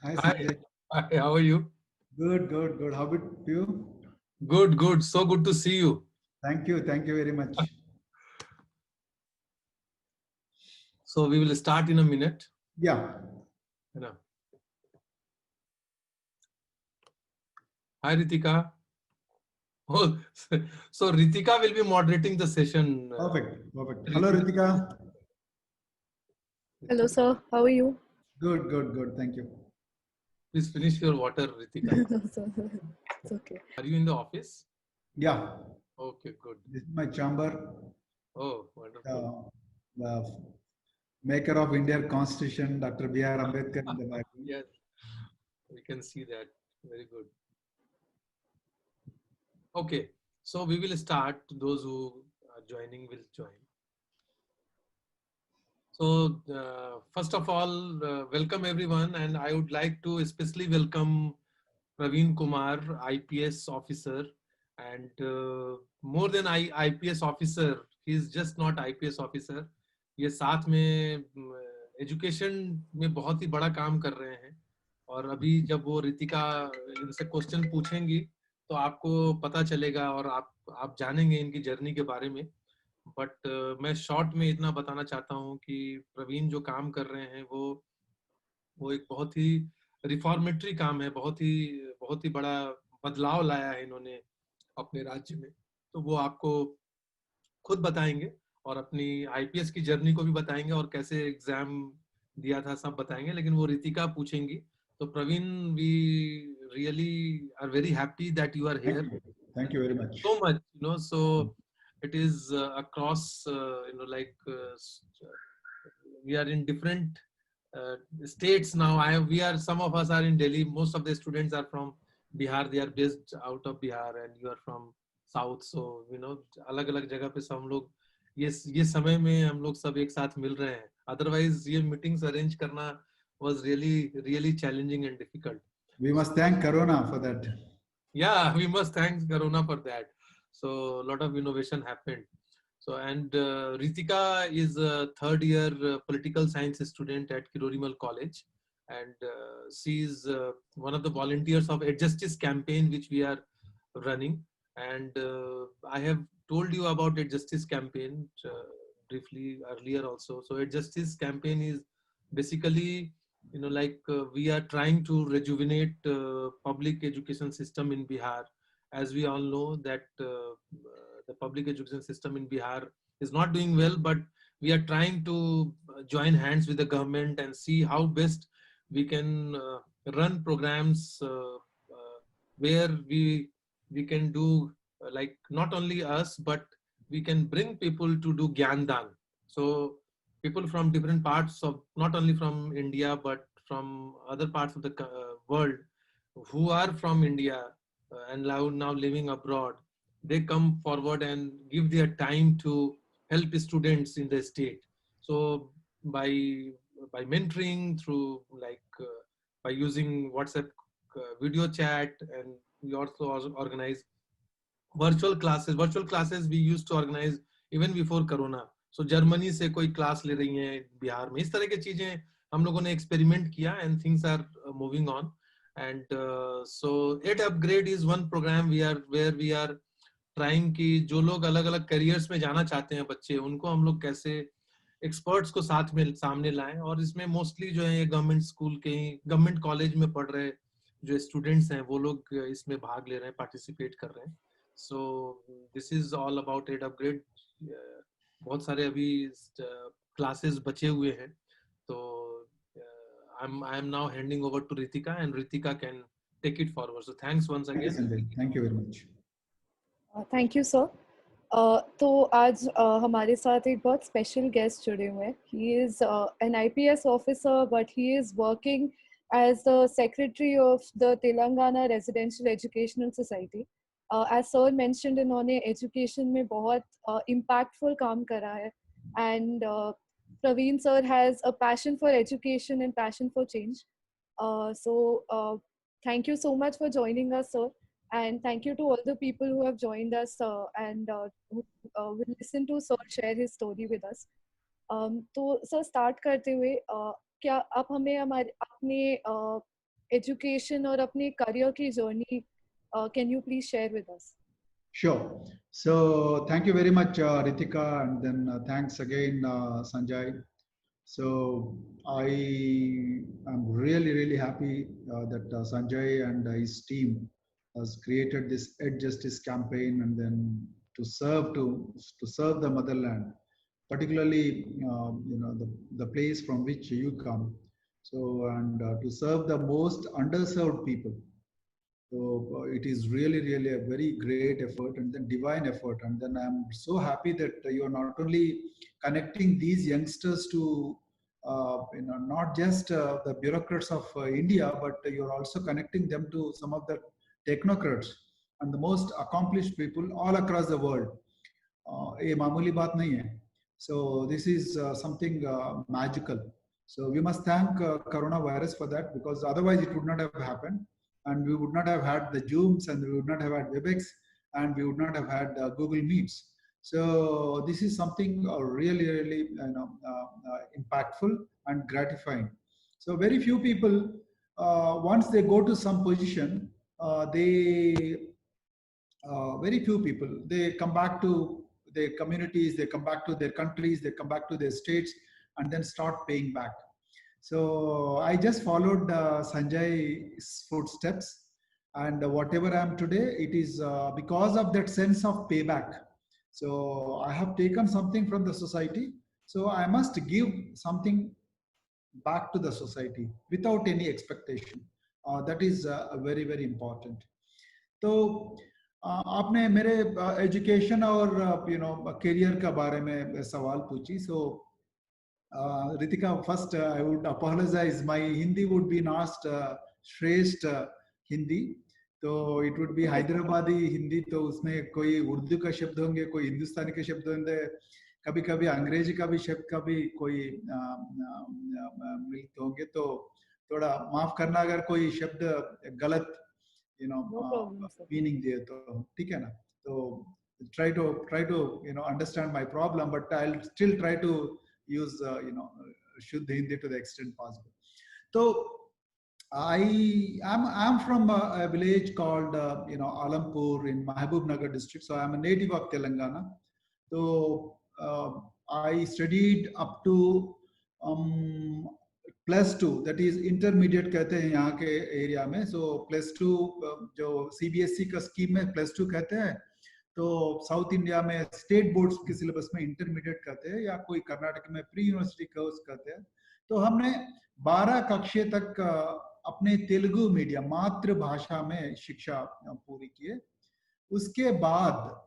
Hi, Hi, Sanjay. hi, how are you? Good, good, good. How about you? Good, good. So good to see you. Thank you very much. So we will start in a minute. Yeah, You know. Hi, Ritika. Oh, so Ritika will be moderating the session. perfect, perfect. Hello, Ritika, Ritika. Hello, Ritika, sir. How are you? Good, good, good. Thank you. please finish your water, Ritika. No, sir. It's okay. Are you in the office? Yeah, Okay, good. this is my chamber. Oh, wonderful. The maker of Indian Constitution, Dr. B.R. Ambedkar, in the background. Yes, we can see that. Very good. Okay, so we will start. Those who are joining will join. So, first of all, welcome everyone, and I would like to especially welcome Praveen Kumar, IPS officer, and more than IPS officer, he is just not IPS officer. ये साथ में education में बहुत ही बड़ा काम कर रहे हैं और अभी जब वो रितिका इनसे क्वेश्चन पूछेंगी तो आपको पता चलेगा और आप जानेंगे इनकी जर्नी के बारे में बट मैं शॉर्ट में इतना बताना चाहता हूँ कि प्रवीण जो काम कर रहे हैं वो एक बहुत ही रिफॉर्मेटरी काम है, बहुत ही बड़ा बदलाव लाया है इन्होंने अपने राज्य में। तो वो आपको खुद बताएंगे और अपनी आईपीएस की जर्नी को भी बताएंगे और कैसे एग्जाम दिया था सब बताएंगे, लेकिन वो रितिका पूछेंगी। तो Praveen, we really are very happy that you are Thank here you. Thank you very much. so much, so it is across, like we are in different states now. We are, some of us are in Delhi, most of the students are from Bihar, they are based out of Bihar, and you are from South, so अलग अलग जगह पे सब हम लोग ये समय में हम लोग सब एक साथ मिल रहे हैं। अदरवाइज ये मीटिंग्स अरेंज करना was really challenging and difficult. We must thank Corona for that. Yeah, we must thank Corona for that. So a lot of innovation happened. So, and Ritika is a third year political science student at Kirorimal College, and she is one of the volunteers of a Justice campaign which we are running. And I have told you about a Justice campaign briefly earlier also. So a Justice campaign is basically, like we are trying to rejuvenate public education system in Bihar. As we all know that the public education system in Bihar is not doing well, but we are trying to join hands with the government and see how best we can run programs where we can do like not only us, but we can bring people to do Gyan Dan. So people from different parts of, not only from India, but from other parts of the world who are from India and now living abroad, they come forward and give their time to help students in the state. So by by mentoring through like by using WhatsApp video chat, and we also organize virtual classes we used to organize even before corona. So Germany से कोई class ले रही हैं बिहार में, इस तरह की चीजें हम लोगों ने एक्सपेरिमेंट किया and things are moving on. And so at upgrade is one program we are where we are trying कि जो लोग अलग अलग करियर्स में जाना चाहते हैं बच्चे, उनको हम लोग कैसे एक्सपर्ट्स को साथ में सामने लाएं. और इसमें मोस्टली जो है ये गवर्नमेंट स्कूल के ही, गवर्नमेंट कॉलेज में पढ़ रहे जो स्टूडेंट्स हैं वो लोग इसमें भाग ले रहे हैं, पार्टिसिपेट कर रहे हैं. So this is all about at upgrade. बहुत सारे अभी क्लासेस बचे हुए हैं. तो I am now handing over to Ritika and Ritika can take it forward. So thanks once Thank you, again. Sanjay. Thank you very much. Thank you, sir. तो आज हमारे साथ एक बहुत स्पेशल गेस्ट जुड़े हुए हैं. He is an IPS officer but he is working as the secretary of the Telangana residential educational society. As sir mentioned, इन्होंने एजुकेशन में बहुत इम्पैक्टफुल काम करा है. And Praveen sir has a passion for education and passion for change. So thank you so much for joining us, sir. And thank you to all the people who have joined us and who will listen to sir share his story with us. तो sir start करते हुए क्या आप हमें हमारे अपने education और अपने career की journey, can you please share with us? Sure. So thank you very much, Ritika, and then thanks again, Sanjay. So I am really happy that Sanjay and his team has created this Ed Justice campaign, and then to serve the motherland, particularly the place from which you come. So and to serve the most underserved people. So it is really a very great effort and then divine effort. And then I'm so happy that you are not only connecting these youngsters to not just the bureaucrats of India, but you're also connecting them to some of the technocrats and the most accomplished people all across the world. ये मामूली बात नहीं है. So this is something magical. So we must thank coronavirus for that, because otherwise it would not have happened, and we would not have had the Zooms, and we would not have had WebEx, and we would not have had Google Meets. So this is something really impactful and gratifying. So very few people, once they go to some position, very few people, they come back to their communities, they come back to their countries, they come back to their states, and then start paying back. So I just followed Sanjay's footsteps, and whatever I am today, it is because of that sense of payback. So I have taken something from the society, so I must give something back to the society without any expectation. That is very important. So आपने मेरे education और career का बारे में सवाल पूछी. सो Ritika, first I would apologize. My Hindi would be not श्रेष्ठ हिंदी, तो it would be Hyderabadi Hindi. तो उसमें कोई उर्दू का शब्द होंगे, कोई हिंदुस्तानी के शब्द होंगे, कभी कभी अंग्रेजी का भी शब्द का भी कोई मिलते होंगे. तो थोड़ा माफ करना अगर कोई शब्द गलत meaning दिए तो ठीक है ना. तो try to understand my problem, but I'll still try to use Shuddh Hindi to the extent possible. So I'm from a village called Alampur in Mahbubnagar district. So I'm a native of Telangana. So I studied up to +2, that is intermediate कहते हैं यहाँ के area में. So +2 जो CBSE का scheme में +2 कहते हैं, तो साउथ इंडिया में स्टेट बोर्ड्स के सिलेबस में इंटरमीडिएट कहते हैं, या कोई कर्नाटक में प्री यूनिवर्सिटी कोर्स कहते हैं. तो हमने 12 कक्षा तक अपने तेलुगु मीडियम मातृभाषा में शिक्षा पूरी की. उसके बाद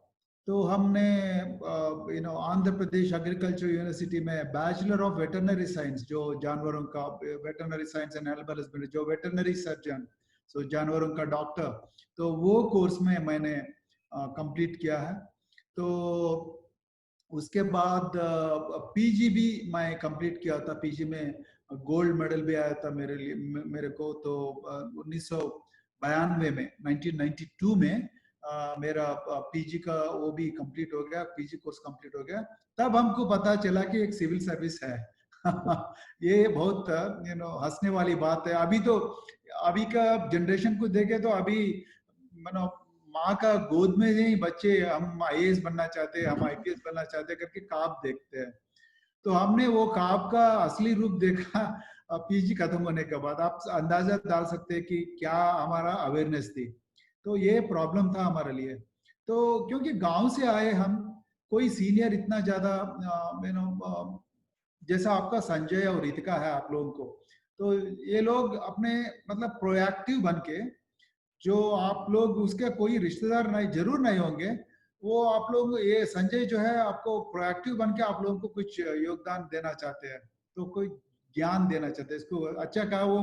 तो हमने आंध्र प्रदेश एग्रीकल्चर यूनिवर्सिटी में बैचलर ऑफ वेटरनरी साइंस, जो जानवरों का veterinary science and animal husbandry, जो वेटरनरी सर्जन, सो जानवरों का डॉक्टर, तो वो कोर्स में मैंने कंप्लीट किया है. तो उसके बाद पीजी भी मैं कंप्लीट किया था. पीजी में गोल्ड मेडल भी आया था मेरे को. तो 1992 में 1992 में मेरा पीजी का वो भी कंप्लीट हो गया, पीजी कोर्स कंप्लीट हो गया. तब हमको पता चला कि एक सिविल सर्विस है. ये बहुत हंसने वाली बात है. अभी का जनरेशन को देखे तो अभी माँ का गोद में ही बच्चे हम आईएएस बनना चाहते हैं, हम आईपीएस बनना चाहते हैं करके ख्वाब देखते हैं. तो हमने वो ख्वाब का असली रूप देखा पीजी खत्म होने के बाद. आप अंदाजा डाल सकते हैं कि क्या हमारा अवेयरनेस थी. तो ये प्रॉब्लम था हमारे लिए. तो क्योंकि गांव से आए हम, कोई सीनियर इतना ज्यादा जैसा आपका संजय और रितिका है आप लोगों को, तो ये लोग अपने मतलब प्रोएक्टिव बन के, जो आप लोग उसके कोई रिश्तेदार नहीं जरूर नहीं होंगे, वो आप लोग, ये संजय जो है आपको प्रोएक्टिव बन के आप लोगों को कुछ योगदान देना चाहते हैं, तो कोई ज्ञान देना चाहते हैं. इसको अच्छा कहा वो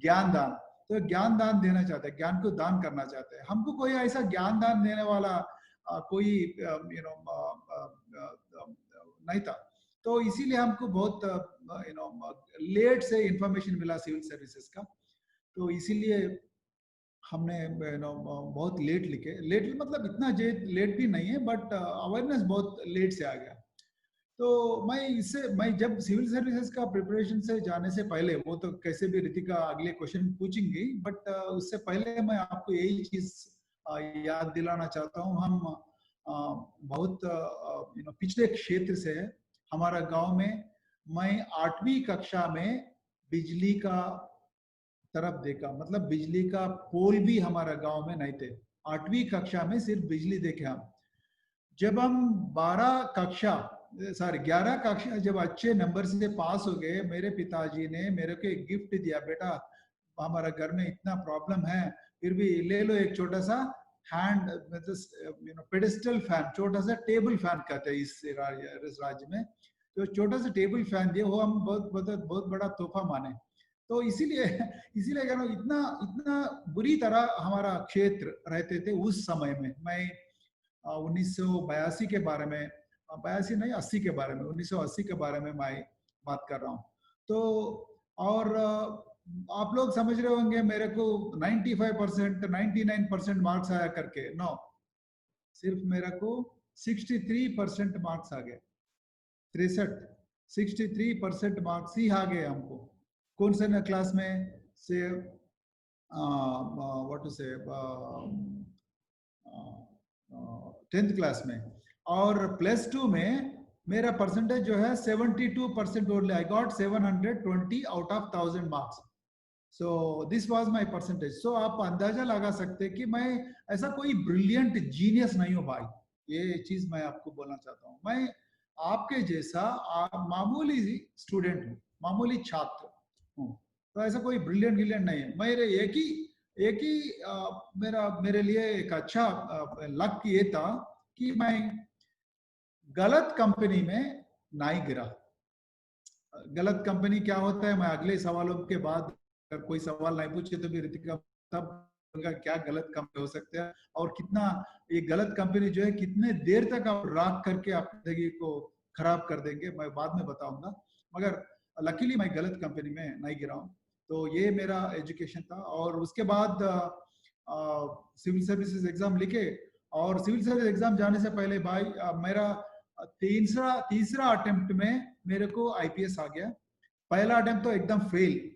ज्ञान दान. तो ज्ञान दान देना चाहते हैं, ज्ञान को दान करना चाहते हैं. हमको कोई ऐसा ज्ञान दान देने वाला कोई नहीं था. तो इसीलिए हमको बहुत लेट से इंफॉर्मेशन मिला सिविल सर्विसेज का. तो इसीलिए हमने बहुत लेट लिखे. लेट मतलब इतना लेट भी नहीं है, बट अवेयरनेस बहुत लेट से आ गया. तो मैं जब सिविल सर्विसेज का प्रिपरेशन से जाने से पहले, वो तो कैसे भी रितिका अगले क्वेश्चन पूछेंगी, बट उससे पहले मैं आपको यही चीज याद दिलाना चाहता हूँ। हम बहुत पिछड़े क्षेत्र से है। हमारा गांव में मैं 8वीं कक्षा में बिजली का तरफ देखा, मतलब बिजली का पोल भी हमारा गांव में नहीं थे। 8वीं कक्षा में सिर्फ बिजली देखे हम। जब हम 11 कक्षा जब अच्छे नंबर से पास हो गए, मेरे पिताजी ने मेरे को एक गिफ्ट दिया, बेटा हमारा घर में इतना प्रॉब्लम है, फिर भी ले लो एक छोटा सा हैंड पेडिस्टल फैन, छोटा सा टेबल फैन कहते हैं इस राज्य में। तो छोटा सा टेबल फैन दिए, वो हम बहुत बहुत बहुत बड़ा तोहफा माने। तो इसीलिए इसीलिए कह रहा हूँ, इतना इतना बुरी तरह हमारा क्षेत्र रहते थे उस समय में। मैं 1982 के बारे में, 82 नहीं 80 के बारे में, 1980 के बारे में मैं बात कर रहा हूँ। तो और आप लोग समझ रहे होंगे मेरे को 95% 99% मार्क्स आया करके, नो, सिर्फ मेरे को 63% मार्क्स आ गए। 63% मार्क्स ही आ गए हमको। कौन से ना क्लास में से व्हाट टू से 10th क्लास में। और +2 में मेरा परसेंटेज जो है 72% only. I got 720 out of 1000 marks. So this was my percentage. So आप अंदाजा लगा सकते हैं कि मैं ऐसा कोई ब्रिलियंट जीनियस नहीं हूँ भाई। ये चीज मैं आपको बोलना चाहता हूँ। मैं आपके जैसा मामूली स्टूडेंट हूँ, मामूली छात्र हूँ। तो ऐसा कोई ब्रिलियंट नहीं है। मेरे एक ही मेरे लिए एक अच्छा लक ये था कि मैं गलत कंपनी में नहीं गिरा। गलत कंपनी क्या होता है, मैं अगले सवालों के बाद अगर कोई सवाल नहीं पूछे तो भी रितिका तब उनका क्या गलत कंपनी हो सकता है, और कितना ये गलत कंपनी जो है कितने देर तक आप राख करके अपनी जिंदगी को खराब कर देंगे, मैं बाद में बताऊंगा। मगर लकीली मैं गलत कंपनी में नहीं गिरा हूँ। तो ये मेरा एजुकेशन था। और उसके बाद सिविल सर्विसेज एग्जाम लिखे, और सिविल सर्विस एग्जाम जाने से पहले भाई मेरा तीसरा अटेम्प्ट में मेरे को आईपीएस आ गया। पहला अटेम्प्ट तो एकदम फेल।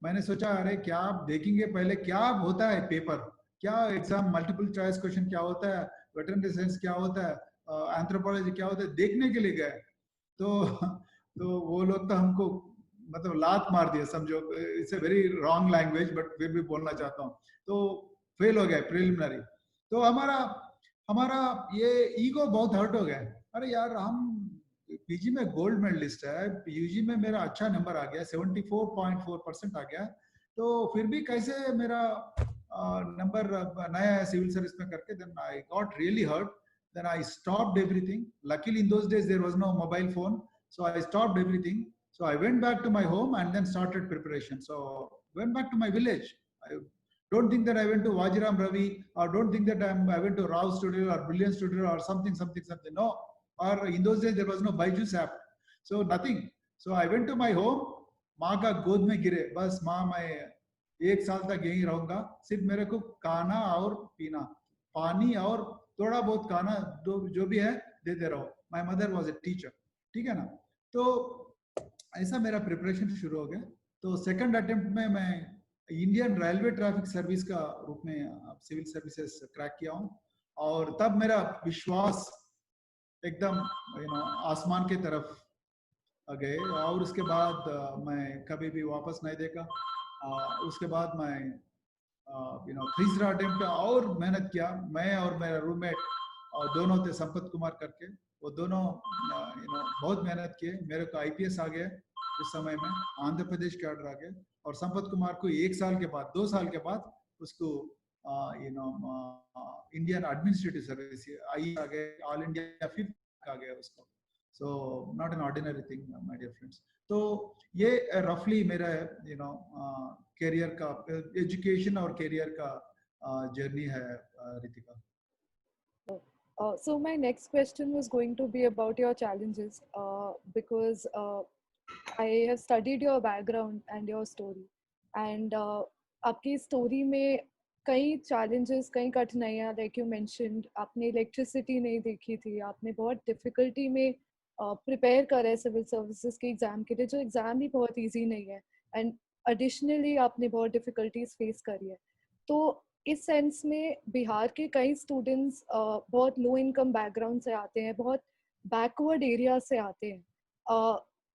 मैंने सोचा अरे क्या आप देखेंगे पहले क्या होता है पेपर, क्या एग्जाम मल्टीपल चॉइस क्वेश्चन क्या होता है, वेटरनरी साइंस क्या होता है, एंथ्रोपोलॉजी क्या होता है, देखने के लिए गए। तो वो लोग तो हमको मतलब लात मार दिया समझो। It's a very wrong language but फिर भी बोलना चाहता हूँ। तो फेल हो गया प्रिलिमिनरी। तो हमारा हमारा ये ईगो बहुत हर्ट हो गया। अरे यार हम पीजी में गोल्ड मेडलिस्ट है, यूजी में मेरा अच्छा नंबर आ गया, 74.4% आ गया, तो फिर भी कैसे मेरा नंबर नया है सिविल सर्विस में करके। Then I got really hurt. Then I stopped everything. Luckily in those days there was no mobile phone, so I stopped everything. So I went back to my home and then started preparation. So went back to my village. I don't think that I went to Vajiram Ravi, or don't think that I went to Rao Studio or Brilliant Studio or something. No. Or in those days there was no Byju's app. So nothing. So I went to my home. माँ का गोद में गिरे, बस माँ मैं 1 साल तक यहीं रहूंगा, सिर्फ मेरे को खाना और पीना, पानी और थोड़ा बहुत खाना जो भी है देते रहो। My mother was a teacher, ठीक है ना। तो ऐसा मेरा प्रिपरेशन शुरू हो गया। तो सेकंड अटेम्प्ट में मैं इंडियन रेलवे ट्रैफिक सर्विस का रूप में सिविल सर्विसेज क्रैक किया हूँ। और तब मेरा विश्वास एकदम आसमान की तरफ गए। और उसके बाद मैं कभी भी वापस नहीं देखा। उसके बाद मैं तीसरा अटेम्प्ट और मेहनत किया। मैं और मेरा रूममेट दोनों थे, संपत कुमार करके, वो दोनों बहुत मेहनत किए। मेरे को आईपीएस आ गया उस समय में, आंध्र प्रदेश के ऑर्डर आ गए। और संपत कुमार को 1 साल के बाद 2 साल के बाद उसको इंडियन एडमिनिस्ट्रेटिव सर्विस आई आ गए, ऑल इंडिया 5th आ गया उसको। So not an ordinary thing my dear friends. तो ये रफली मेरा करियर का, एजुकेशन और करियर का जर्नी है Ritika. So my next question was going to be about your challenges, because I have studied your background and your story, and आपकी story में कई challenges, कई कठिनाइयाँ, like you mentioned, आपने electricity नहीं देखी थी, आपने बहुत difficulty में प्रिपेयर कर रहे हैं सिविल सर्विसेज के एग्ज़ाम के लिए, जो एग्ज़ाम भी बहुत ईजी नहीं है एंड एडिशनली आपने बहुत डिफ़िकल्टीज फेस करी है। तो इस सेंस में बिहार के कई स्टूडेंट्स बहुत लो इनकम बैकग्राउंड से आते हैं, बहुत बैकवर्ड एरिया से आते हैं।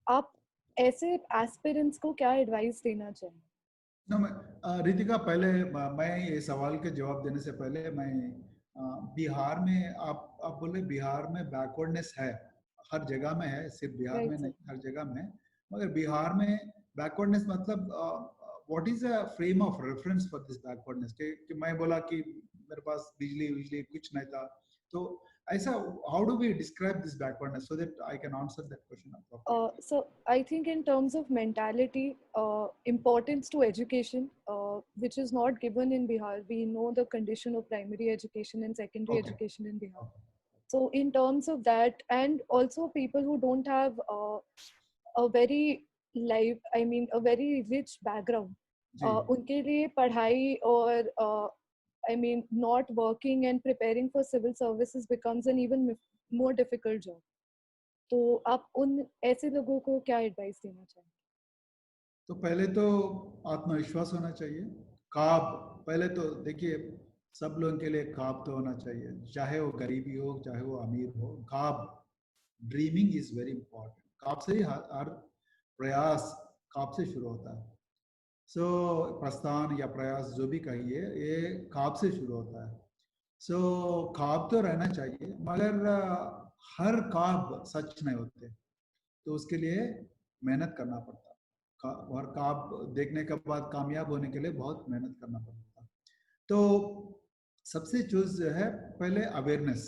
आप ऐसे एस्पिरेंट्स को क्या एडवाइस देना चाहें? रितिका, पहले मैं ये सवाल के जवाब देने से पहले मैं बिहार में आप बोले बिहार में बैकवर्डनेस है, हर जगह में है, सिर्फ बिहार में नहीं, हर जगह में है। मगर बिहार में बैकवर्डनेस मतलब what is a frame of reference for this backwardness? कि मैं बोला कि मेरे पास बिजली कुछ नहीं था, तो ऐसा how do we describe this backwardness so that I can answer that question? So I think in terms of mentality, importance to education, which is not given in Bihar. We know the condition of primary education and secondary education in Bihar. So in terms of that, and also people who don't have a very a very rich background, उनके लिए पढ़ाई और not working and preparing for civil services becomes an even more difficult job. तो आप उन ऐसे लोगों को क्या एडवाइस देना चाहेंगे? तो पहले तो आत्मविश्वास होना चाहिए। काब, पहले तो देखिए सब लोगों के लिए काब तो होना चाहिए, चाहे वो गरीबी हो चाहे वो अमीर हो। काब, ड्रीमिंग इज वेरी इंपॉर्टेंट। काब से ही हर प्रयास काब से शुरू होता है। सो प्रस्थान या प्रयास जो भी कहिए, ये काब से शुरू होता है। सो काब तो रहना चाहिए, मगर हर काब सच नहीं होते, तो उसके लिए मेहनत करना पड़ता है। और काब देखने के बाद कामयाब होने के लिए बहुत मेहनत करना पड़ता है। तो सबसे चीज जो है, पहले अवेयरनेस,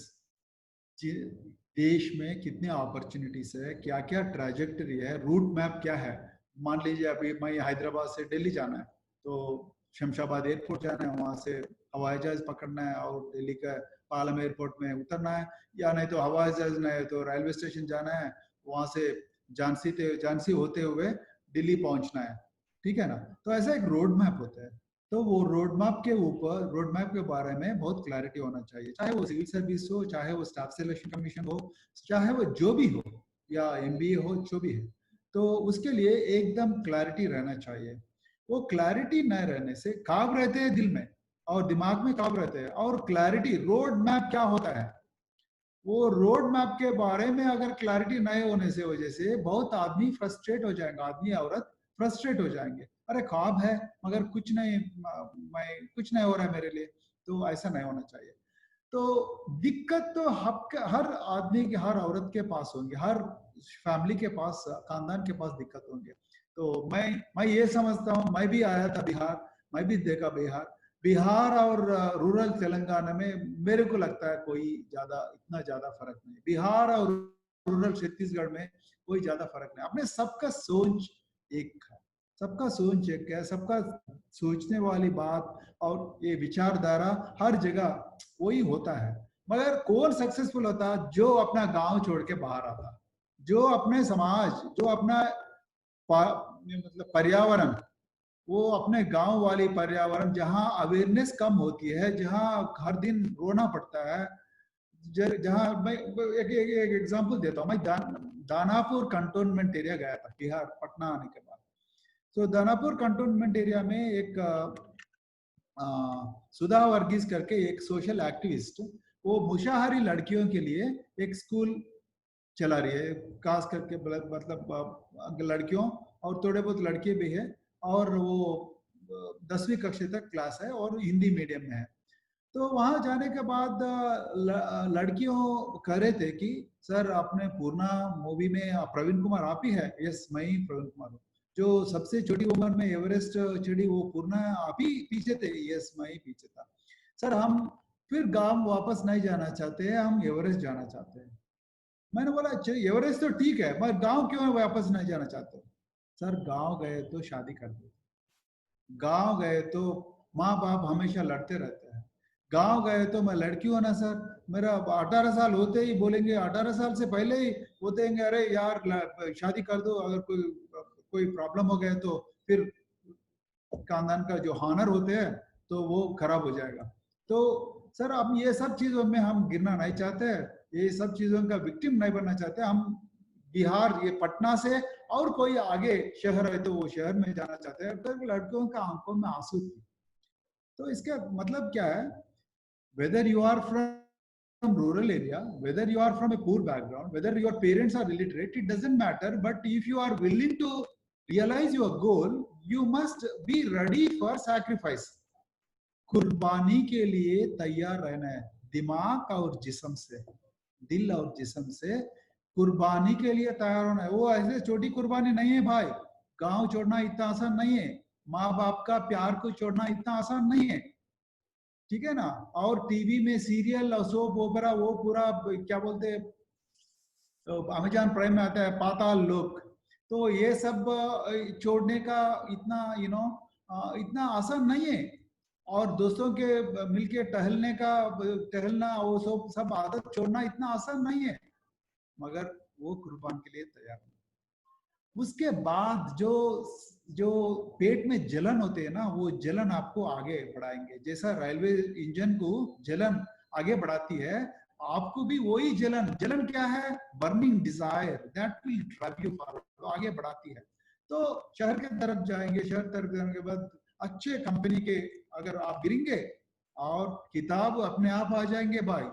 देश में कितने अपॉर्चुनिटीज है, क्या क्या ट्रैजेक्टरी है, रूट मैप क्या है। मान लीजिए अभी मैं हैदराबाद से दिल्ली जाना है, तो शमशाबाद एयरपोर्ट जाना है, वहां से हवाई जहाज पकड़ना है और दिल्ली का पालम एयरपोर्ट में उतरना है, या नहीं तो हवाई जहाज नहीं तो रेलवे स्टेशन जाना है, वहां से झांसी होते हुए दिल्ली पहुंचना है, ठीक है ना। तो ऐसा एक रोड मैप होता है। तो वो रोड मैप के ऊपर, रोड मैप के बारे में बहुत क्लैरिटी होना चाहिए, चाहे वो सिविल सर्विस हो, चाहे वो स्टाफ सिलेक्शन कमीशन हो, चाहे वो जो भी हो, या MBA हो, जो भी है। तो उसके लिए एकदम क्लैरिटी रहना चाहिए। वो क्लैरिटी न रहने से काब रहते हैं दिल में और दिमाग में काब रहते हैं। और क्लैरिटी, रोड मैप क्या होता है, वो रोड मैप के बारे में अगर क्लैरिटी नहीं होने से वजह से बहुत आदमी फ्रस्ट्रेट हो जाएगा, आदमी औरत फ्रस्ट्रेट हो जाएंगे। अरे ख्वाब है मगर कुछ नहीं, मैं कुछ नहीं हो रहा है मेरे लिए। तो ऐसा नहीं होना चाहिए। तो दिक्कत तो हर आदमी के, हर औरत के पास होंगे, हर फैमिली के पास, खानदान के पास दिक्कत होंगे। तो मैं ये समझता हूँ, मैं भी आया था बिहार, मैं भी देखा बिहार और रूरल तेलंगाना में मेरे को लगता है कोई इतना ज्यादा फर्क नहीं। बिहार और रूरल छत्तीसगढ़ में कोई ज्यादा फर्क नहीं। अपने सबका सोच एक है, सबका सोच एक है, सबका सोचने वाली बात और ये विचारधारा हर जगह वही होता है। मगर कौन सक्सेसफुल होता है? जो अपना गांव छोड़ के बाहर आता, जो अपने समाज, जो अपना मतलब पर्यावरण, वो अपने गांव वाली पर्यावरण जहां अवेयरनेस कम होती है, जहां हर दिन रोना पड़ता है, जहां मैं एक एग्जांपल देता हूं। मैं दानापुर कंटोनमेंट एरिया गया था बिहार, पटना आने के बाद। तो दानापुर कंटोनमेंट एरिया में एक सुधा वर्गीस करके एक सोशल एक्टिविस्ट, वो मुशाहारी लड़कियों के लिए एक स्कूल चला रही है, खास करके मतलब लड़कियों और थोड़े बहुत लड़के भी है, और वो 10वीं कक्षा तक क्लास है और हिंदी मीडियम में है। तो वहां जाने के बाद लड़कियों कह रहे थे कि सर आपने पूर्णा मूवी में प्रवीण कुमार आप ही है? यस, मैं ही प्रवीण कुमार हूँ। जो सबसे छोटी उम्र में एवरेस्ट चढ़ी वो पूर्णा आप ही पीछे थे? यस, मैं ही पीछे था। सर हम फिर गांव वापस नहीं जाना चाहते हैं, हम एवरेस्ट जाना चाहते हैं। मैंने बोला अच्छा एवरेस्ट तो ठीक है, मगर गांव क्यों वापस नहीं जाना चाहते? सर गांव गए तो शादी कर दो, गांव गए तो माँ बाप हमेशा लड़ते रहते हैं, गांव गए तो मैं लड़की हूं ना सर, मेरा 18 साल होते ही बोलेंगे, 18 साल से पहले ही बोलते हैं अरे यार शादी कर दो, अगर कोई प्रॉब्लम हो गया तो फिर खानदान का जो हॉनर होते हैं तो वो खराब हो जाएगा। तो सर अब ये सब चीजों में हम गिरना नहीं चाहते, ये सब चीजों का विक्टिम नहीं बनना चाहते। हम बिहार, ये पटना से और कोई आगे शहर है तो वो शहर में जाना चाहते हैं, तो लड़कियों का आंखों में आंसू थी। तो इसका मतलब क्या है, whether you are from rural area, whether you are from a poor background, whether your parents are illiterate, it doesn't matter. But if you are willing to realize your goal, you must be ready for sacrifice. कुर्बानी के लिए तैयार रहना है, दिमाग और जिस्म से, दिल और जिस्म से कुर्बानी के लिए तैयार होना है। वो ऐसे छोटी कुर्बानी नहीं है भाई, गांव छोड़ना इतना आसान नहीं है, माँ बाप का प्यार को छोड़ना इतना आसान नहीं है, ठीक है ना। और टीवी में सीरियल और सोप ओपेरा, वो पूरा क्या बोलते हैं, तो अमेजॉन प्राइम में आता है पाताल लोक, तो ये सब छोड़ने का इतना इतना आसान नहीं है। और दोस्तों के मिलके टहलना वो सब आदत छोड़ना इतना आसान नहीं है, मगर वो कुर्बान के लिए तैयार है। उसके बाद जो पेट में जलन होते हैं ना, वो जलन आपको आगे बढ़ाएंगे। जैसा रेलवे इंजन को जलन आगे बढ़ाती है, आपको भी वही जलन क्या है, burning desire, that will drive you forward, तो आगे बढ़ाती है। तो शहर के तरफ जाएंगे, शहर तरफ जाने के बाद अच्छे कंपनी के अगर आप गिरेंगे, और किताब अपने आप आ जाएंगे भाई,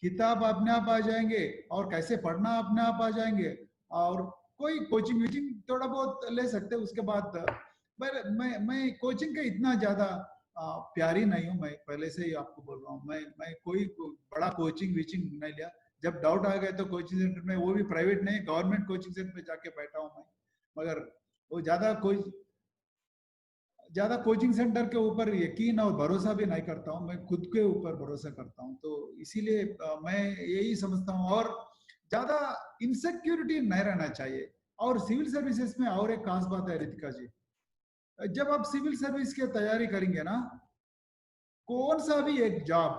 किताब अपने आप आ जाएंगे, और कैसे पढ़ना अपने आप आ जाएंगे, और कोई कोचिंग वीचिंग थोड़ा बहुत ले सकते हैं उसके बाद। मैं कोचिंग का इतना ज्यादा प्यारी नहीं हूँ, मैं पहले से ही आपको बोल रहा हूँ। मैं कोई बड़ा कोचिंग वीचिंग नहीं लिया, जब डाउट आ गया तो कोचिंग सेंटर में, वो भी प्राइवेट नहीं, गवर्नमेंट कोचिंग सेंटर में जाके बैठा हूँ मैं। मगर वो ज्यादा कोचिंग सेंटर के ऊपर यकीन और भरोसा भी नहीं करता हूँ, मैं खुद के ऊपर भरोसा करता हूँ। तो इसीलिए मैं यही समझता हूँ, और ज्यादा इनसिक्योरिटी नहीं रहना चाहिए। और सिविल सर्विसेज में और एक खास बात है रितिका जी, जब आप सिविल सर्विस की तैयारी करेंगे ना, कौन सा भी एक जॉब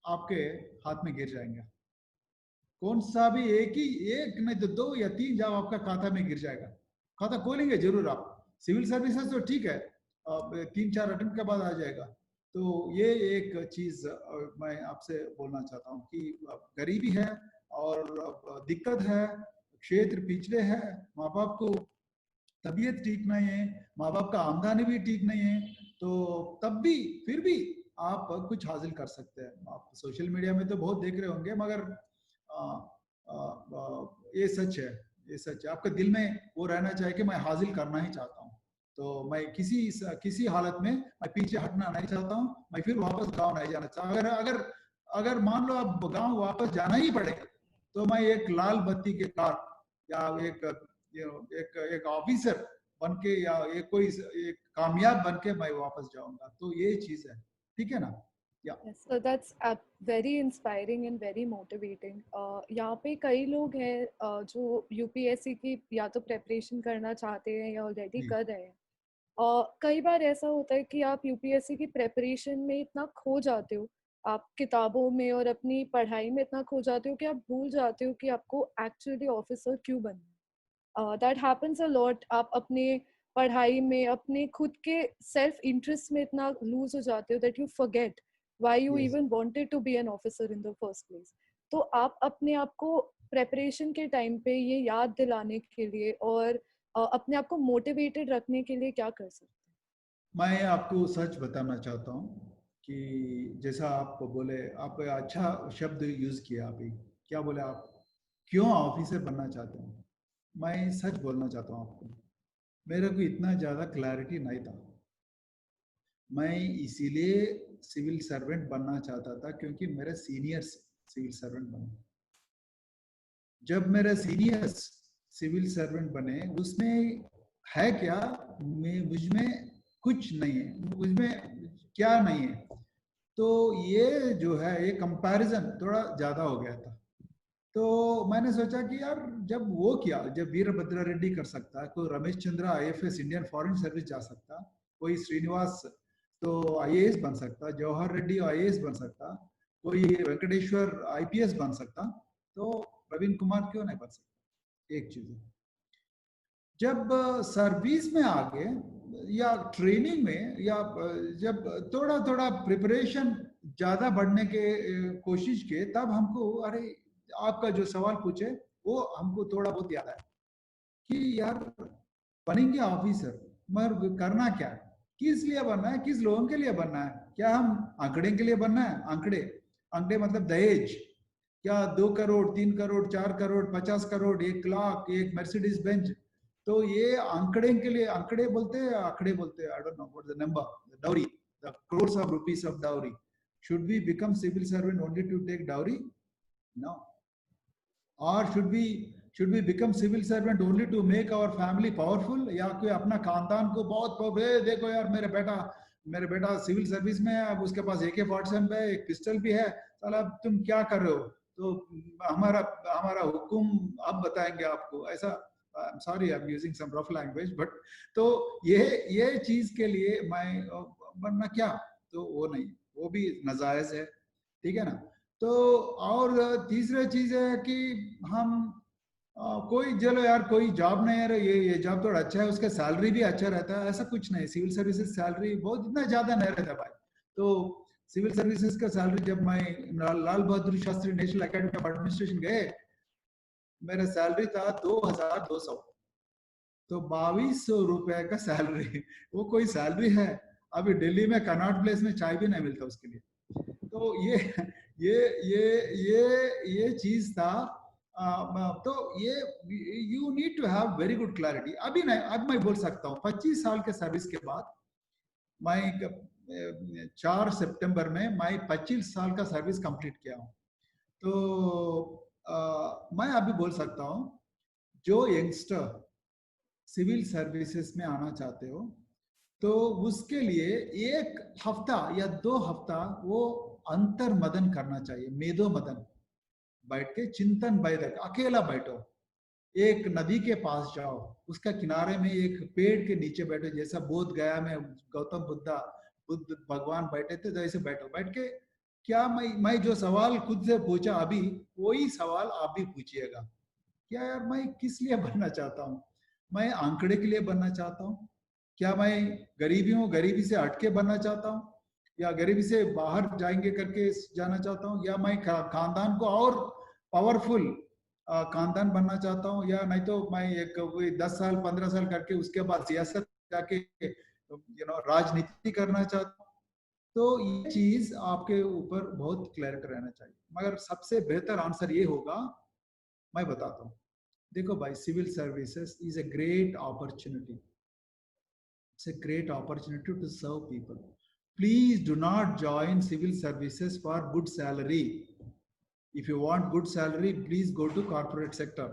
आपके हाथ में गिर जाएंगे, कौन सा भी एक नहीं तो 2 या 3 जॉब आपका खाता में गिर जाएगा। खाता खोलेंगे जरूर आप, सिविल सर्विसेज तो ठीक है 3-4 अटेम्प्ट के बाद आ जाएगा। तो ये एक चीज मैं आपसे बोलना चाहता हूँ कि गरीबी है और दिक्कत है, क्षेत्र पिछड़े हैं, माँ बाप को तबीयत ठीक नहीं है, माँ बाप का आमदनी भी ठीक नहीं है, तो तब भी फिर भी आप कुछ हासिल कर सकते हैं। आप सोशल मीडिया में तो बहुत देख रहे होंगे, मगर ये सच है, ये सच है। आपके दिल में वो रहना चाहिए कि मैं हासिल करना ही चाहता हूँ, तो मैं किसी हालत में मैं पीछे हटना नहीं चाहता हूँ, मैं फिर वापस गांव नहीं जाना चाहता। अगर मान लो आप गांव वापस जाना ही पड़े, तो मैं एक लाल बत्ती के कार या एक ऑफिसर बन के, या एक कामयाब बन के मैं वापस जाऊंगा। तो ये चीज है, ठीक है ना। Yes, so that's very inspiring and very motivating. यहाँ पे कई लोग हैं जो यूपीएससी की या तो प्रेपरेशन करना चाहते हैं या ऑलरेडी कर रहे हैं। कई बार ऐसा होता है कि आप यूपीएससी की प्रेपरेशन में इतना खो जाते हो, आप किताबों में और अपनी पढ़ाई में इतना खो जाते हो कि आप भूल जाते हो कि आपको एक्चुअली ऑफिसर क्यों बनना है। That happens a lot. आप अपने पढ़ाई में अपने खुद के सेल्फ इंटरेस्ट में इतना लूज हो जाते हो that you forget why you Yes. even wanted to be an officer in the first place. तो आप अपने आप को प्रेपरेशन के टाइम पे ये याद दिलाने के लिए और अपने आप को मोटिवेटेड रखने के लिए क्या कर सकते हैं? मैं आपको सच बताना चाहता हूँ कि जैसा आप बोले, आप अच्छा शब्द यूज किया अभी, क्या बोले आप, क्यों ऑफिसर बनना चाहते हैं। मैं सच बोलना चाहता हूँ आपको, मेरे को इतना ज्यादा क्लैरिटी नहीं था। मैं इसीलिए सिविल सर्वेंट बनना चाहता था क्योंकि मेरे सीनियर्स सिविल सर्वेंट बने। जब मेरे सीनियर्स सिविल सर्वेंट बने, उसमें है क्या, मुझमें कुछ नहीं है, मुझमें क्या नहीं है। तो ये जो है, ये कंपैरिजन थोड़ा ज्यादा हो गया था। तो मैंने सोचा कि यार जब वो किया, जब वीरभद्रा रेड्डी कर सकता, कोई Ramesh Chandra IFS Indian foreign service जा सकता, कोई श्रीनिवास तो आईएएस बन सकता, जवाहर रेड्डी आईएएस बन सकता, कोई वेंकटेश्वर आईपीएस बन सकता, तो प्रवीण कुमार क्यों नहीं बन सकता। एक चीज है, जब सर्विस में आ गए या ट्रेनिंग में, या जब थोड़ा थोड़ा प्रिपरेशन ज्यादा बढ़ने के कोशिश किए, तब हमको, अरे आपका जो सवाल पूछे वो हमको थोड़ा बहुत याद है कि यार बनेंगे ऑफिसर, मगर करना क्या है, किस लिए बनना है, किस लोगों के लिए बनना है? क्या हम आंकड़े के लिए बनना है? आंकड़े, आंकड़े मतलब दहेज, क्या 2 करोड़ 3 करोड़ 4 करोड़ 50 करोड़ 1 लाख एक मर्सिडीज बेंच? तो ये आंकड़े के लिए, आंकड़े बोलते हैं, आंकड़े बोलते हैं, I don't know what the number, the dowry, the crores of rupees of dowry. Should we become civil servant only to take dowry? No. Or should we become civil servant only to make our family powerful? या कोई अपना खानदान को बहुत देखो यार मेरे बेटा सिविल सर्विस में है, अब उसके पास AK-47 है, एक पिस्टल भी है, साला तुम क्या कर रहे हो? तो हमारा हमारा हुक्म अब बताएंगे आपको, ऐसा। Sorry I am using some rough language, but तो ये चीज के लिए मैं बनना क्या, तो वो नहीं, वो भी नाजायज है, ठीक है ना? तो और तीसरी चीज है कि हम कोई चलो यार कोई जॉब नहीं है, ये जॉब थोड़ा अच्छा है, उसका सैलरी भी अच्छा रहता है, ऐसा कुछ नहीं। सिविल सर्विसेज सैलरी बहुत इतना ज्यादा नहीं रहता भाई। तो सिविल सर्विसेज का सैलरी, जब मैं Lal Bahadur Shastri National Academy of Administration गए, मेरा सैलरी था 2200, तो 2200 रुपए का सैलरी, वो कोई सैलरी है? अभी दिल्ली में कनॉट प्लेस में चाय भी नहीं मिलता उसके लिए। तो ये चीज था। तो ये you need to have very good clarity. अभी नहीं, अब मैं बोल सकता हूँ 25 साल के सर्विस के बाद, मैं 4 सितंबर में मैं 25 साल का सर्विस कंप्लीट किया हूँ। तो मैं अभी बोल सकता हूँ, जो यंगस्टर सिविल सर्विसेज में आना चाहते हो, तो उसके लिए 1 हफ्ता या 2 हफ्ता वो अंतर मदन करना चाहिए, मेदो मदन। बैठ के चिंतन बैठक, अकेला बैठो, एक नदी के पास जाओ, उसका किनारे में एक पेड़ के नीचे बैठो, जैसा बोध गया में गौतम बुद्ध भगवान बैठे थे, तो ऐसे बैठो। बैठ के क्या मैं जो सवाल खुद से पूछा अभी, वही सवाल आप भी पूछिएगा। क्या यार मैं किस लिए बनना चाहता हूँ? मैं आंकड़े के लिए बनना चाहता हूँ? क्या मैं गरीबी से हटके बनना चाहता हूँ, या गरीबी से बाहर जाएंगे करके जाना चाहता हूँ, या मैं खानदान को और पावरफुल खानदान बनना चाहता हूँ, या नहीं तो मैं एक 10 साल 15 साल करके उसके बाद सियासत जाके राजनीति करना चाहता हूँ? तो ये चीज आपके ऊपर बहुत क्लैरिटी रहना चाहिए। मगर सबसे बेहतर आंसर ये होगा, मैं बताता हूँ। देखो भाई, civil services is a great opportunity. It's a great opportunity to serve people. Please do not join civil services for good salary. If you want good salary, please go to corporate sector.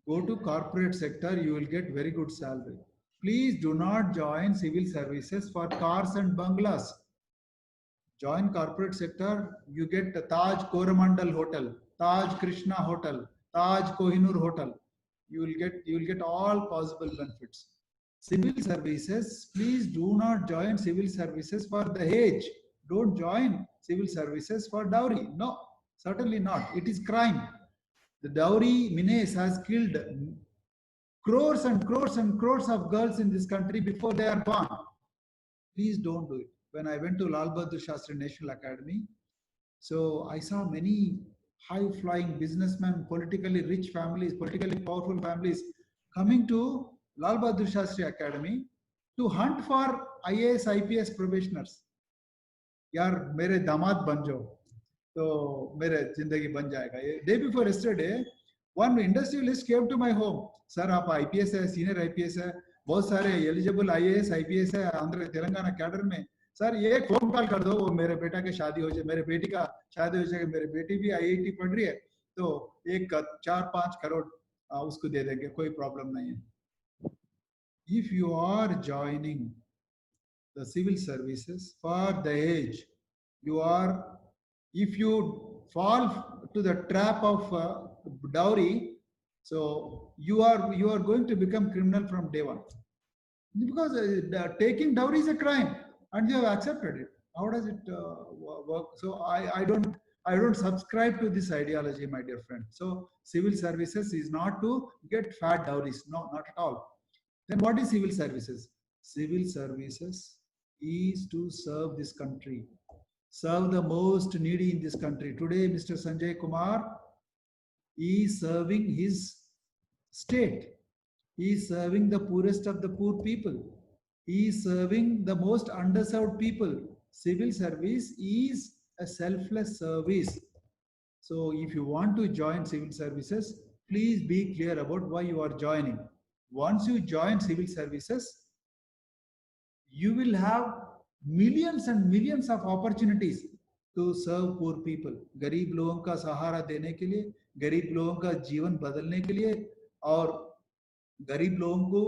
Go to corporate sector, you will get very good salary. Please do not join civil services for cars and bungalows. Join corporate sector, you get Taj Coromandel Hotel, Taj Krishna Hotel, Taj Kohinoor Hotel. You will get all possible benefits. Civil services, please do not join civil services for Dahej. Don't join civil services for dowry. No, certainly not. It is crime. The dowry menace has killed crores and crores and crores of girls in this country before they are born. Please don't do it. When I went to Lal Bahadur Shastri National Academy, so I saw many high-flying businessmen, politically rich families, politically powerful families coming to Lal Bahadur Shastri Academy to hunt for IAS, IPS probationers. यार मेरे दामाद बन जाओ तो मेरे जिंदगी बन जाएगा। ये day before yesterday one industrialist came to my home, sir आप IPS है, सीनियर IPS है, बहुत सारे एलिजिबल IAS IPS है आंध्र तेलंगाना कैडर में, सर ये एक फोन कॉल कर दो, वो मेरे बेटा की शादी हो जाए, मेरे बेटी का शादी हो जाएगी, मेरी बेटी भी IIT पढ़ रही है, तो एक 4-5 करोड़ उसको दे देंगे, कोई प्रॉब्लम नहीं है। If you are joining the civil services for the age, you are, if you fall to the trap of dowry, so you are going to become criminal from day one, because taking dowry is a crime and you have accepted it. How does it work? So I don't subscribe to this ideology, my dear friend. So civil services is not to get fat dowries, no, not at all. Then what is civil services? Civil services is to serve this country, serve the most needy in this country. Today, Mr. Sanjay Kumar He is serving his state. He is serving the poorest of the poor people. He is serving the most underserved people. Civil service is a selfless service. So if you want to join civil services, please be clear about why you are joining. Once you join civil services, you will have millions and millions of opportunities to serve poor people. गरीब लोगों का सहारा देने के लिए, गरीब लोगों का जीवन बदलने के लिए, और गरीब लोगों को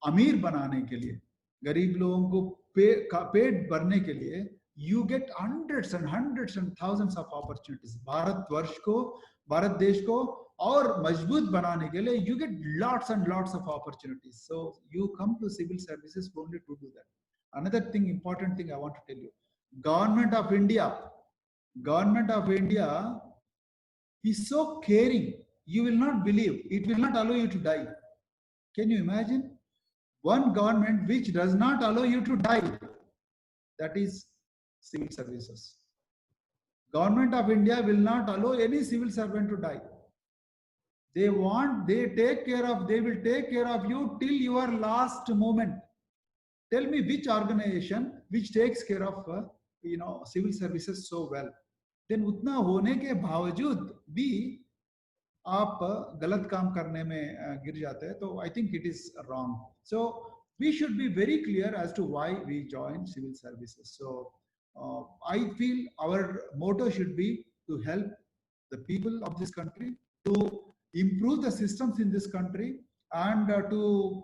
अमीर बनाने के लिए, गरीब लोगों को पेट भरने के लिए, you get hundreds and thousands of opportunities. Bharatvarsh को, भारत देश को और मजबूत बनाने के लिए you get lots and lots of opportunities. So you come to civil services only to do that. Another thing, important thing I want to tell you, government of India is so caring. You will not believe, it will not allow you to die. Can you imagine? One government which does not allow you to die, that is civil services. Government of India will not allow any civil servant to die. They will take care of you till your last moment. Tell me which organization which takes care of civil services so well. Then उतना होने के बावजूद भी आप गलत काम करने में गिर जाते हैं, तो I think it is wrong. So we should be very clear as to why we join civil services. So I feel our motto should be to help the people of this country, to improve the systems in this country, and to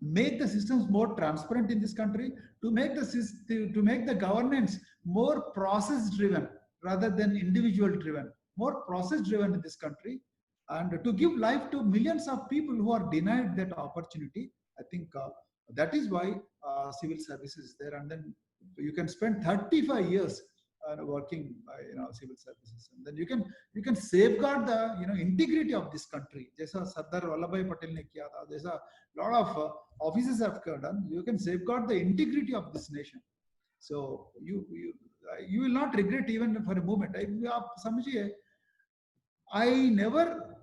make the systems more transparent in this country, to make the governance more process driven rather than individual driven, more process driven in this country, and to give life to millions of people who are denied that opportunity. I think that is why civil services is there. And then you can spend 35 years working civil services, and then you can safeguard the integrity of this country. Jaisa Sardar Vallabhbhai Patel ne kiya tha, jaisa lot of officers have done. You can safeguard the integrity of this nation. So you will not regret even for a moment. आप समझिए, I never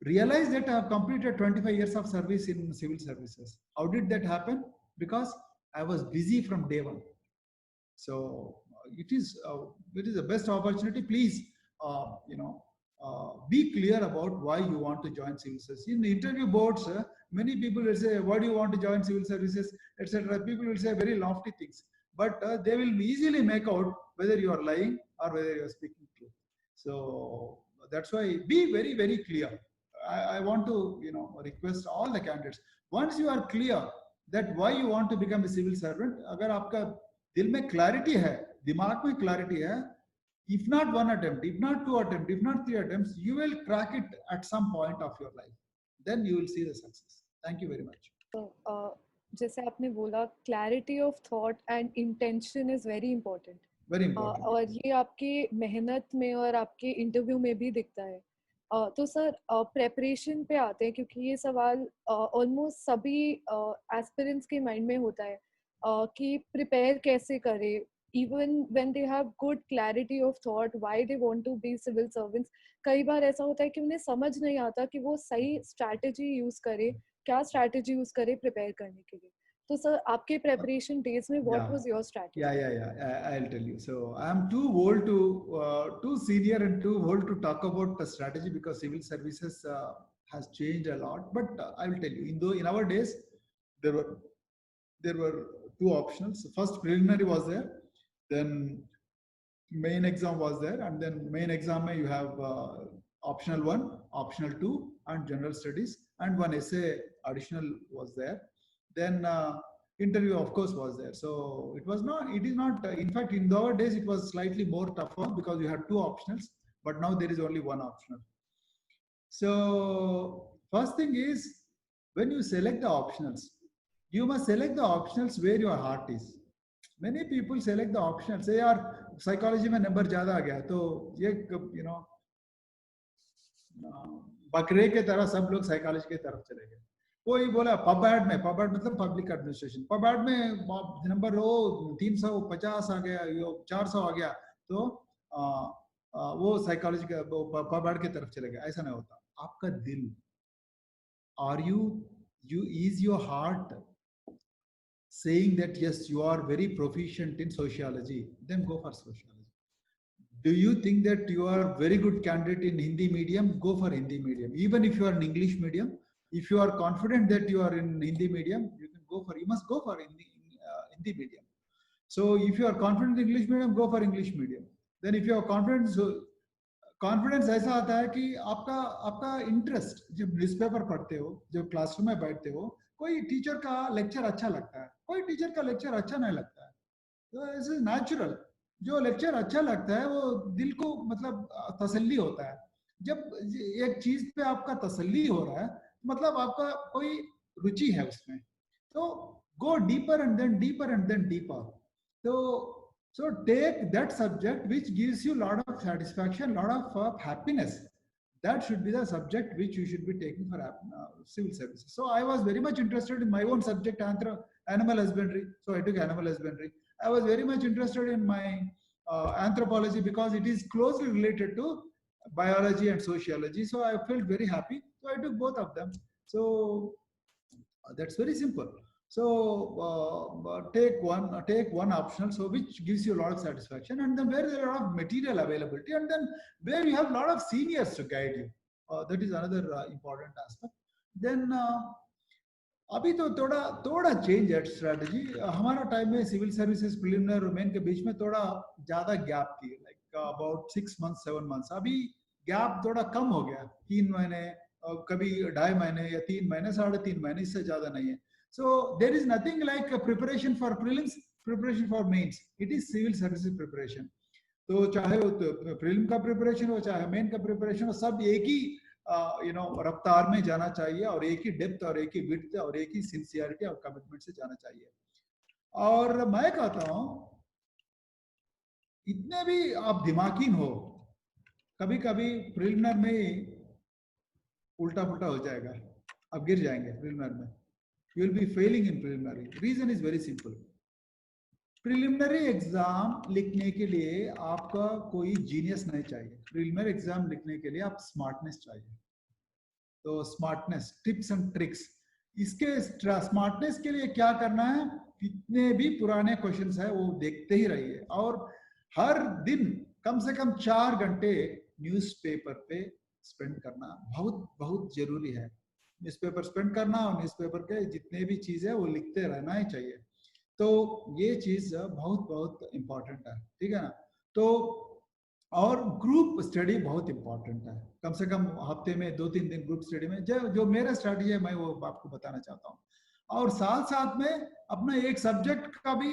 realized that I have completed 25 years of service in civil services. How did that happen? Because I was busy from day one. So it is the best opportunity. Please, be clear about why you want to join civil services. In the interview boards, many people will say, "Why do you want to join civil services?" etc. People will say very lofty things, but they will easily make out whether you are lying or whether you are speaking truth. So that's why be very, very clear. I want to request all the candidates. Once you are clear that why you want to become a civil servant, अगर आपका दिल में clarity है, दिमाग में clarity है, if not one attempt, if not two attempts, if not three attempts, you will crack it at some point of your life. Then you will see the success. Thank you very much. So, जैसे आपने बोला, clarity of thought and intention is very important. Very important. और ये आपकी मेहनत में और आपके इंटरव्यू में भी दिखता है. तो सर प्रेपरेशन पे आते हैं, क्योंकि ये सवाल ऑलमोस्ट सभी एस्पिरेंट्स के माइंड में होता है कि प्रिपेयर कैसे करें, even when they have good clarity of thought why they want to be civil servants. कई बार ऐसा होता है कि उन्हें समझ नहीं आता कि वो सही स्ट्रैटेजी यूज करे, क्या स्ट्रैटेजी यूज करे प्रिपेयर करने के लिए. तो सर आपके प्रेपरेशन डेज में what was your strategy? I'll tell you. So I am too old too senior and too old to talk about the strategy, because civil services has changed a lot. But I will tell you, in our days there were two options. First, preliminary was there, then main exam was there, and then main exam you have optional 1, optional 2, and general studies, and one essay additional was there. Then interview of course was there. So it is not in fact in our days it was slightly more tougher because you had 2 optionals, but now there is only 1 optional. So first thing is, when you select the optionals, you must select the optionals where your heart is. Many people select the optionals, say yaar psychology mein number zyada aa gaya, to ye बकरे के तरह सब लोग psychology की तरफ चले गए. कोई बोला पबैड मतलब पब्लिक एडमिनिस्ट्रेशन, पबैड में नंबर 350 आ गया, 400 आ गया, तो वो साइकोलॉजी का पबाड़ की तरफ चले गए, ऐसा नहीं होता. आपका दिल, are you is your heart saying that yes, you are very proficient in sociology, then go for sociology. Do you think that you are very good candidate in Hindi medium? Go for Hindi medium. Even if you are in English medium, if you are confident that you are in Hindi medium, you can go for. You must go for Hindi medium. So if you are confident in English medium, go for English medium. Then if you are confident, so confidence ऐसा आता है कि आपका आपका interest, जब newspaper पढ़ते हो, जब क्लासरूम में बैठते हो, कोई टीचर का लेक्चर अच्छा लगता है, कोई टीचर का लेक्चर अच्छा नहीं लगता है, तो दिस इज नेचुरल. जो लेक्चर अच्छा लगता है वो दिल को मतलब तसल्ली होता है. जब एक चीज पे आपका तसल्ली हो रहा है, मतलब आपका कोई रुचि है उसमें, तो go deeper and then deeper and then deeper. So take that subject which gives you a lot of satisfaction, lot of happiness. That should be the subject which you should be taking for civil services. So I was very much interested in my own subject, animal husbandry. So I took animal husbandry. I was very much interested in my anthropology because it is closely related to biology and sociology. So I felt very happy. So I took both of them. So that's very simple. So take one optional, so which gives you a lot of satisfaction, and then where there are a lot of material availability, and then where you have a lot of seniors to guide you. That is another important aspect. Then अभी तो थोड़ा change है strategy. हमारा time में civil services preliminary और main के बीच में थोड़ा ज्यादा गैप थी, लाइक अबाउट 6 months 7 months. अभी गैप थोड़ा कम हो गया, 3 महीने, कभी 2.5 महीने या 3 महीने, 3.5 महीने, इससे ज्यादा नहीं है. So there is nothing like a preparation for prelims, preparation for mains. It is civil services preparation. तो चाहे वो प्रीलिम का प्रिपरेशन हो, चाहे मेन का प्रिपरेशन हो, सब एक ही रफ्तार में जाना चाहिए, और एक ही डेप्थ और एक ही विड्थ और एक ही सिंसियरिटी और कमिटमेंट से जाना चाहिए. और मैं कहता हूं, इतने भी आप दिमागीन हो, कभी कभी प्रिलिमिनरी में उल्टा पुल्टा हो जाएगा, आप गिर जाएंगे प्रिलिमिनरी में. You will be failing in preliminary. Reason is very simple. Preliminary exam लिखने के लिए आपका कोई जीनियस नहीं चाहिए. Preliminary exam लिखने के लिए आप स्मार्टनेस चाहिए. तो स्मार्टनेस, टिप्स एंड ट्रिक्स, इसके स्मार्टनेस के लिए क्या करना है, कितने भी पुराने क्वेश्चंस है वो देखते ही रहिए, और हर दिन कम से कम 4 घंटे न्यूज़पेपर पे स्पेंड करना बहुत बहुत जरूरी है. न्यूज़पेपर स्पेंड करना, और न्यूज़पेपर के जितने भी चीज़ है वो लिखते रहना ही चाहिए. तो ये चीज़ बहुत बहुत इम्पोर्टेंट है, ठीक है ना. तो और ग्रुप स्टडी बहुत इम्पोर्टेंट है. कम से कम हफ्ते में 2-3 दिन ग्रुप स्टडी में, जो मेरा स्ट्रैटेजी है मैं वो आपको बताना चाहता हूँ. और साथ साथ में अपना एक सब्जेक्ट का भी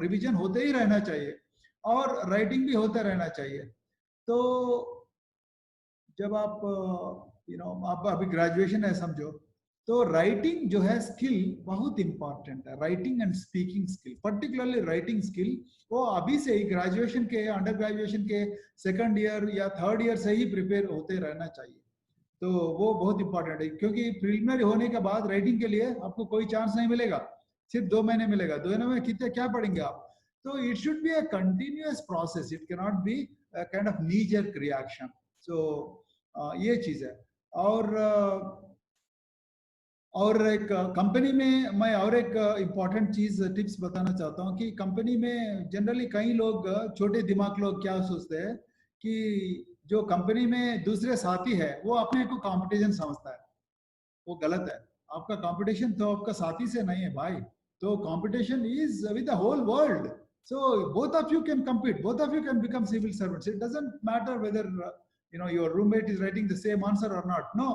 रिवीजन होते ही रहना चाहिए, और राइटिंग भी होता रहना चाहिए. तो जब आप आप अभी ग्रेजुएशन है समझो, तो राइटिंग जो है स्किल बहुत इंपॉर्टेंट है. Writing and speaking skill, particularly writing skill, वो अभी से ही ग्रेजुएशन के, अंडर ग्रेजुएशन के 2nd ईयर या 3rd ईयर से ही प्रिपेयर होते रहना चाहिए. तो वो बहुत इंपॉर्टेंट है, क्योंकि प्रिलिमिनरी होने के बाद राइटिंग के लिए आपको कोई चांस नहीं मिलेगा, सिर्फ 2 महीने मिलेगा. 2 महीने में कितने क्या पढ़ेंगे आप. तो it should be a continuous process, it can not be a kind of knee jerk reaction. So ये चीज है. और एक कंपनी में मैं और एक इम्पॉर्टेंट चीज टिप्स बताना चाहता हूँ कि कंपनी में जनरली कई लोग, छोटे दिमाग लोग क्या सोचते हैं कि जो कंपनी में दूसरे साथी है वो अपने को कंपटीशन समझता है. वो गलत है. आपका कंपटीशन तो आपका साथी से नहीं है भाई, तो competition is with the whole world. So both of you can compete, both of you can become civil servants. It doesn't matter whether your roommate is writing the same answer or not. No,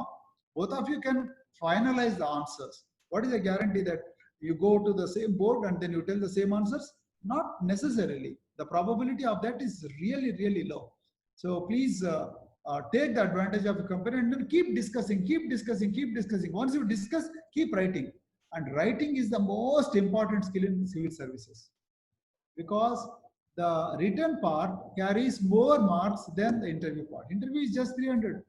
both of you can finalize the answers. What is the guarantee that you go to the same board and then you tell the same answers? Not necessarily. The probability of that is really, really low. So please take the advantage of the company and then keep discussing. Once you discuss, keep writing. And writing is the most important skill in civil services, because the written part carries more marks than the interview part. Interview is just 300.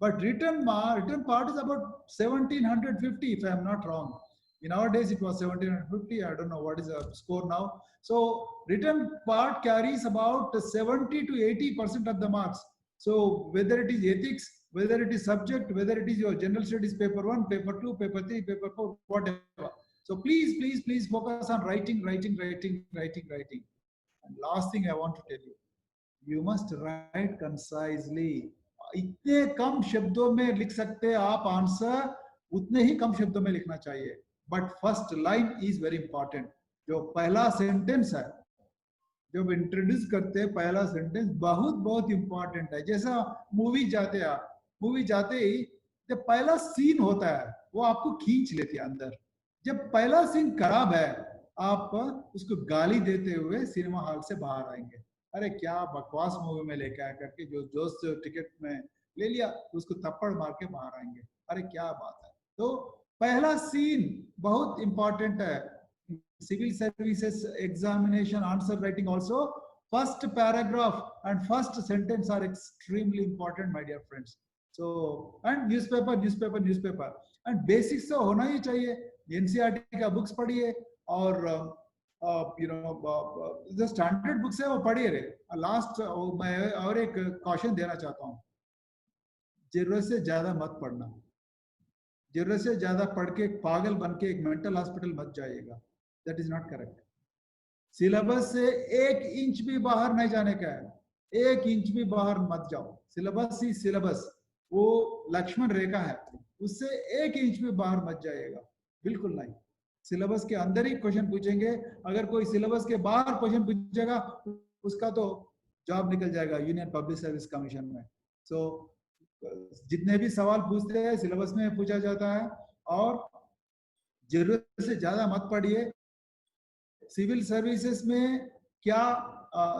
But written part is about 1750, if I am not wrong. In our days, it was 1750. I don't know what is the score now. So written part carries about 70 to 80% of the marks. So whether it is ethics, whether it is subject, whether it is your general studies paper 1, paper 2, paper 3, paper 4, whatever. So please focus on writing. And last thing I want to tell you, you must write concisely. इतने कम शब्दों में लिख सकते हैं आप answer, उतने ही कम शब्दों में लिखना चाहिए. But first line is very important. जो पहला सेंटेंस है, जब इंट्रोड्यूस करते हैं, पहला सेंटेंस बहुत बहुत इंपॉर्टेंट है. जैसा मूवी जाते हैं, मूवी जाते ही जब पहला सीन होता है वो आपको खींच लेती है अंदर. जब पहला सीन खराब है, आप उसको गाली देते हुए सिनेमा हॉल से बाहर आएंगे. अरे क्या बकवास मूवी में लेके आया करके जो दोस्त टिकट में ले लिया उसको थप्पड़ मार के बाहर आएंगे. अरे क्या बात है. तो पहला सीन बहुत इंपॉर्टेंट है. Civil services examination answer writing also, first paragraph and first sentence are extremely important, my dear friends. So and newspaper and basics तो होना ही चाहिए. NCERT का बुक्स पढ़िए और जो स्टैंडर्ड बुक्स है वो पढ़िए रहे. लास्ट मैं और एक कॉशन देना चाहता हूँ, जरूरत से ज्यादा मत पढ़ना. जरूरत से ज्यादा पढ़ के पागल बन के एक मेंटल हॉस्पिटल मत जाइएगा. That is not correct. Syllabus से 1 इंच भी बाहर नहीं जाने का है. 1 इंच भी बाहर मत जाओ. सिलेबस ही सिलेबस, वो लक्ष्मण रेखा है, उससे 1 इंच भी बाहर मत जाइएगा. बिल्कुल नहीं. सिलेबस के अंदर ही क्वेश्चन पूछेंगे. अगर कोई सिलेबस के बाहर क्वेश्चन पूछेगा उसका तो जॉब निकल जाएगा यूनियन पब्लिक सर्विस कमीशन में. सो जितने भी सवाल पूछते हैं सिलेबस में पूछा जाता है. और जरूरत से ज्यादा मत पढ़िए. सिविल सर्विसेज में क्या,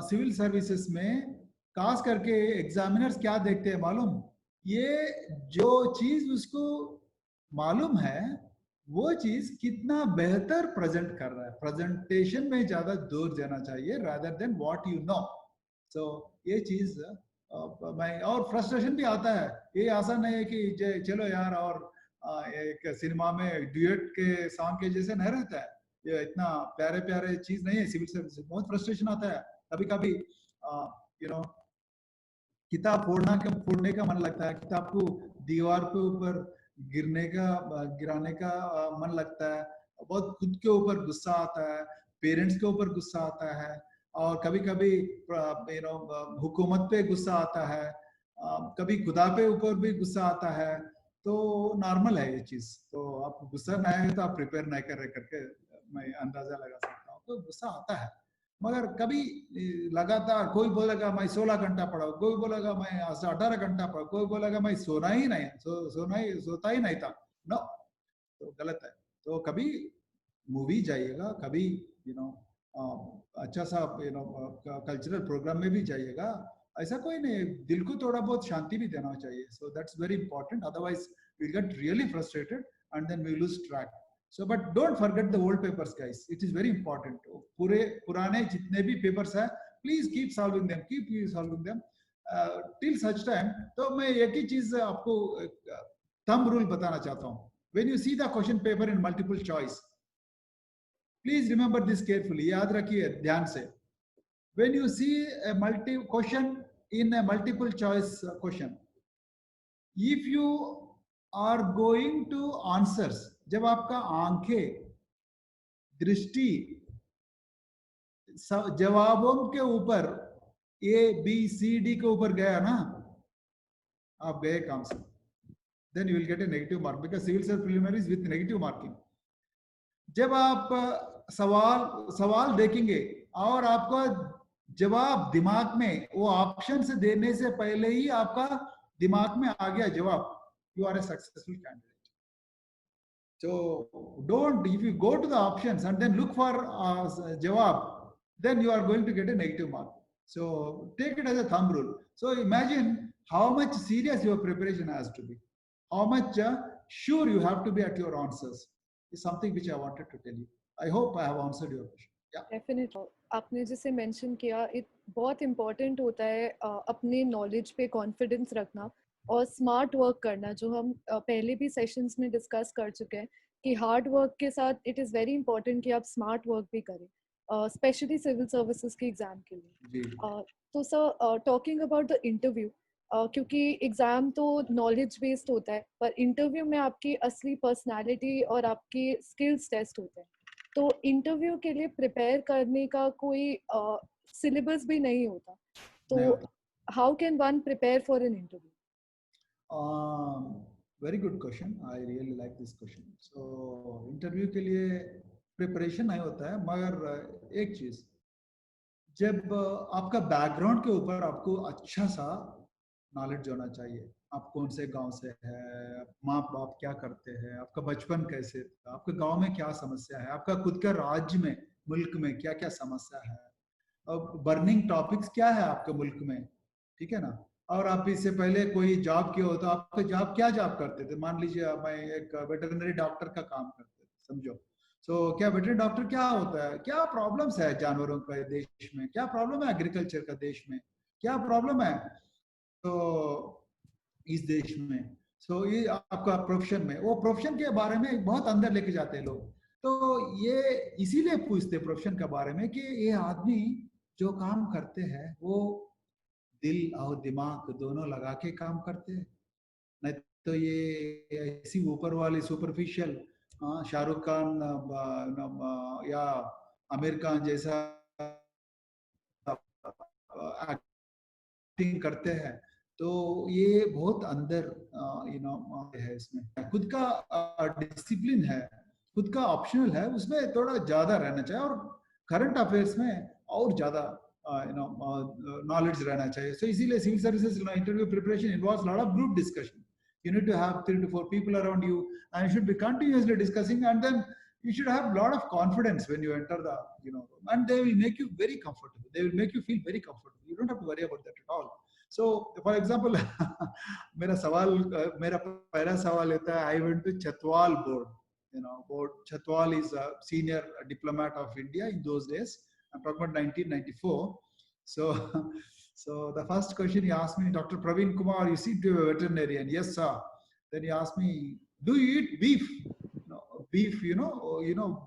सिविल सर्विसेज में खास करके एग्जामिनर्स क्या देखते हैं मालूम? ये जो चीज उसको मालूम है वो चीज कितना बेहतर प्रेजेंट कर रहा है. प्रेजेंटेशन में ज्यादा जोर देना चाहिए rather than what you know. So ये चीज मैं, और फ्रस्ट्रेशन भी आता है. ये आसान नहीं है कि चलो यार और एक सिनेमा में ड्यूएट के सॉन्ग के जैसे नहीं रहता है. ये इतना प्यारे प्यारे चीज नहीं है. सिविल सर्विस बहुत फ्रस्ट्रेशन आता है. कभी कभी किताब फोड़ने का मन लगता है. किताब को दीवार पे ऊपर गिराने का मन लगता है. बहुत खुद के ऊपर गुस्सा आता है, पेरेंट्स के ऊपर गुस्सा आता है, और कभी कभी हुकूमत पे गुस्सा आता है, कभी खुदा पे ऊपर भी गुस्सा आता है. तो नॉर्मल है ये चीज. तो आप गुस्सा ना आए तो आप प्रिपेयर नहीं कर रहे करके मैं अंदाजा लगा सकता हूँ. तो गुस्सा आता है. मगर कभी लगातार कोई बोलेगा मैं 16 घंटा पढ़ा, कोई बोलेगा मैं 18 घंटा पढ़ा, कोई बोलेगा मैं सोता ही नहीं था. नो, तो गलत है. तो कभी मूवी जाइएगा, कभी अच्छा सा कल्चरल प्रोग्राम में भी जाइएगा. ऐसा कोई नहीं. दिल को थोड़ा बहुत शांति भी देना चाहिए. So that's very important. Otherwise we get really frustrated and then we lose track. So, but don't forget the old papers, guys. It is very important. पुराने जितने भी papers हैं, please keep solving them. Till such time. तो मैं एक ही चीज आपको thumb rule बताना चाहता हूँ. When you see the question paper in multiple choice, please remember this carefully. याद रखिए ध्यान से. When you see a question in a multiple choice question, if you are going to answers, जब आपका आंखें दृष्टि जवाबों के ऊपर ABCD के ऊपर गया ना, आप गए काम से. then you will get a negative mark because civil service preliminary is with negative marking. जब आप सवाल देखेंगे और आपका जवाब दिमाग में, वो ऑप्शन से देने से पहले ही आपका दिमाग में आ गया जवाब, you are a successful candidate. So don't, if you go to the options and then look for jawab, then you are going to get a negative mark. So take it as a thumb rule. So imagine how much serious your preparation has to be, how much sure you have to be at your answers, is something which I wanted to tell you. I hope I have answered your question. Yeah. Definitely. आपने जैसे mention किया, बहुत important होता है अपने knowledge पे confidence रखना. और स्मार्ट वर्क करना, जो हम पहले भी सेशंस में डिस्कस कर चुके हैं कि हार्ड वर्क के साथ इट इज़ वेरी इंपॉर्टेंट कि आप स्मार्ट वर्क भी करें, स्पेशली सिविल सर्विसेज के एग्ज़ाम के लिए। तो sir, talking about the interview, क्योंकि एग्ज़ाम तो नॉलेज बेस्ड होता है, पर इंटरव्यू में आपकी असली पर्सनालिटी और आपके स्किल्स टेस्ट होते हैं। तो इंटरव्यू के लिए प्रिपेयर करने का कोई सिलेबस भी नहीं होता, तो how can one prepare for an interview? Very good question, I really like this question. So interview के लिए प्रिपरेशन नहीं होता है, मगर एक चीज, जब आपका बैकग्राउंड के ऊपर आपको अच्छा सा नॉलेज होना चाहिए। आप कौन से गांव से है, माँ बाप क्या करते हैं, आपका बचपन कैसे था, आपके गांव में क्या समस्या है, आपका खुद का राज्य में, मुल्क में क्या क्या समस्या है, अब बर्निंग टॉपिक्स क्या है आपके मुल्क में, ठीक है ना। और आप इससे पहले कोई जॉब किया हो तो आपका जॉब क्या जॉब करते थे। मान लीजिए मैं एक वेटरनरी डॉक्टर का काम करते थे, समझो। सो क्या वेटरनरी डॉक्टर क्या होता है, क्या प्रॉब्लम्स है जानवरों का देश में, क्या प्रॉब्लम है एग्रीकल्चर का देश में, क्या प्रॉब्लम है तो इस देश में। सो ये आपका प्रोफेशन में, वो प्रोफेशन के बारे में बहुत अंदर लेके जाते हैं लोग। तो ये इसीलिए पूछते प्रोफेशन के बारे में कि ये आदमी जो काम करते हैं वो दिल और दिमाग दोनों लगा के काम करते हैं, नहीं तो ये ऐसी ऊपर वाली सुपरफिशियल शाहरुख खान या आमिर खान जैसा एक्टिंग करते हैं। तो ये बहुत अंदर है, इसमें खुद का डिसिप्लिन है, खुद का ऑप्शनल है, उसमें थोड़ा ज्यादा रहना चाहिए, और करंट अफेयर्स में और ज्यादा knowledge रहना चाहिए। So इसीलिए civil services interview preparation involves a lot of group discussion. You need to have 3 to 4 people around you, and you should be continuously discussing, and then you should have a lot of confidence when you enter the and they will make you very comfortable. They will make you feel very comfortable. You don't have to worry about that at all. So for example, मेरा पहला सवाल होता है, I went to Chatwal board. Board Chatwal is a senior diplomat of India in those days. I'm talking about 1994. So, so the first question he asked me, Dr. Praveen Kumar, you seem to be a veterinarian. Yes, sir. Then he asked me, do you eat beef? Beef,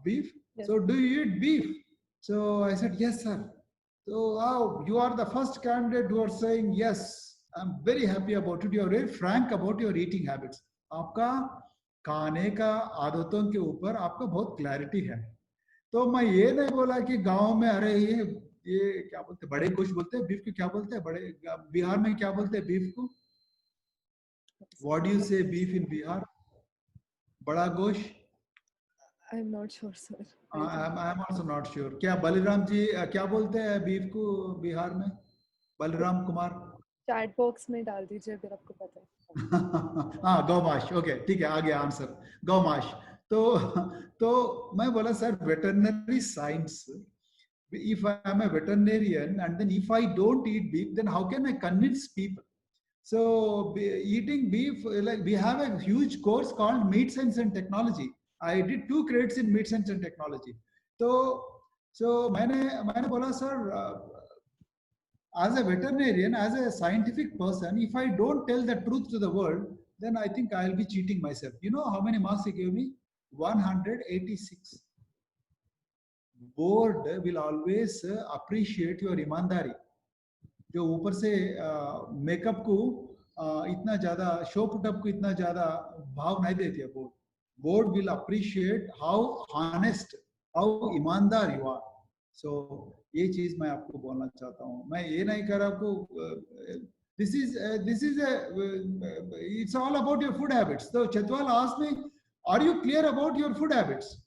beef. Yes. So do you eat beef? So I said, yes, sir. So wow, you are the first candidate who are saying yes. I'm very happy about it. You are very frank about your eating habits. आपका खाने का आदतों के ऊपर आपका बहुत clarity है। तो मैं ये नहीं बोला कि गांव में अरे ये क्या बोलते हैं, बड़े गोश्त बोलते हैं, बीफ को क्या बोलते हैं, बड़े बिहार में क्या बोलते हैं बीफ को? व्हाट डू यू से बीफ इन बिहार? बड़ा गोश्त? I'm not sure, sir. I'm also not sure. क्या बलराम जी क्या बोलते हैं बीफ को बिहार में? बलराम कुमार चैट बॉक्स में डाल दीजिए अगर आपको पता है। हाँ, गौमाश। ओके, ठीक है, आ गया आंसर, गौमाश। तो मैं बोला sir veterinary science, if I am a veterinarian and then if I don't eat beef, then how can I convince people? So eating beef, like we have a huge course called Meat Science and Technology. I did 2 credits in Meat Science and Technology. So मैंने बोला sir, as a veterinarian, as a scientific person, if I don't tell the truth to the world, then I think I'll be cheating myself. You know how many marks he gave me? 186. Board will always appreciate your ईमानदारी। जो ऊपर से makeup को इतना ज्यादा, show put up को इतना ज्यादा भाव नहीं देती है board. Board will appreciate how honest, how ईमानदार यू आर। सो ये चीज मैं आपको बोलना चाहता हूँ। मैं ये नहीं कर रहा आपको, this is it's all about your food habits. So Chatwal asked me, are you clear about your food habits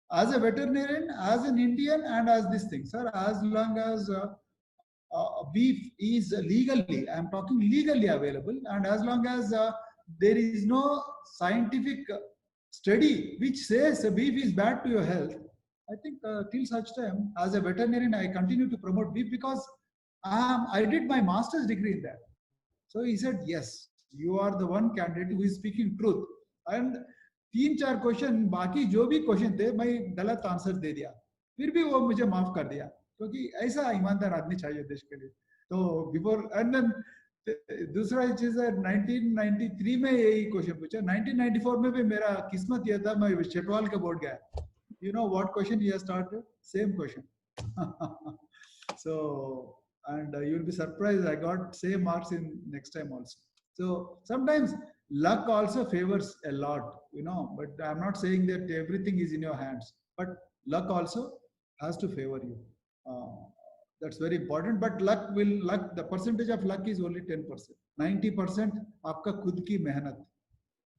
as a veterinarian, as an Indian, and as this thing? Sir, as long as beef is legally, I'm talking legally available, and as long as there is no scientific study which says beef is bad to your health, I think till such time, as a veterinarian, I continue to promote beef because I did my master's degree in that. So he said, yes, you are the one candidate who is speaking truth. And 3-4 question, बाकी जो भी question थे मैं गलत answer दे दिया, फिर भी वो मुझे माफ कर दिया, क्योंकि ऐसा ईमानदार आदमी चाहिए देश के लिए। तो बिफोर, एंड देन दूसरा चीज है 1993 में यही क्वेश्चन पूछा, 1994 में भी मेरा किस्मत यह था, मैं चटवाल के बोर्ड गया. You know what question he has started? Same question. So, and you'll be surprised, I got same marks in next time also. So sometimes luck also favors a lot, you know, but I'm not saying that everything is in your hands, but luck also has to favor you. That's very important, but luck, the percentage of luck is only 10%. 90% आपका खुद की मेहनत.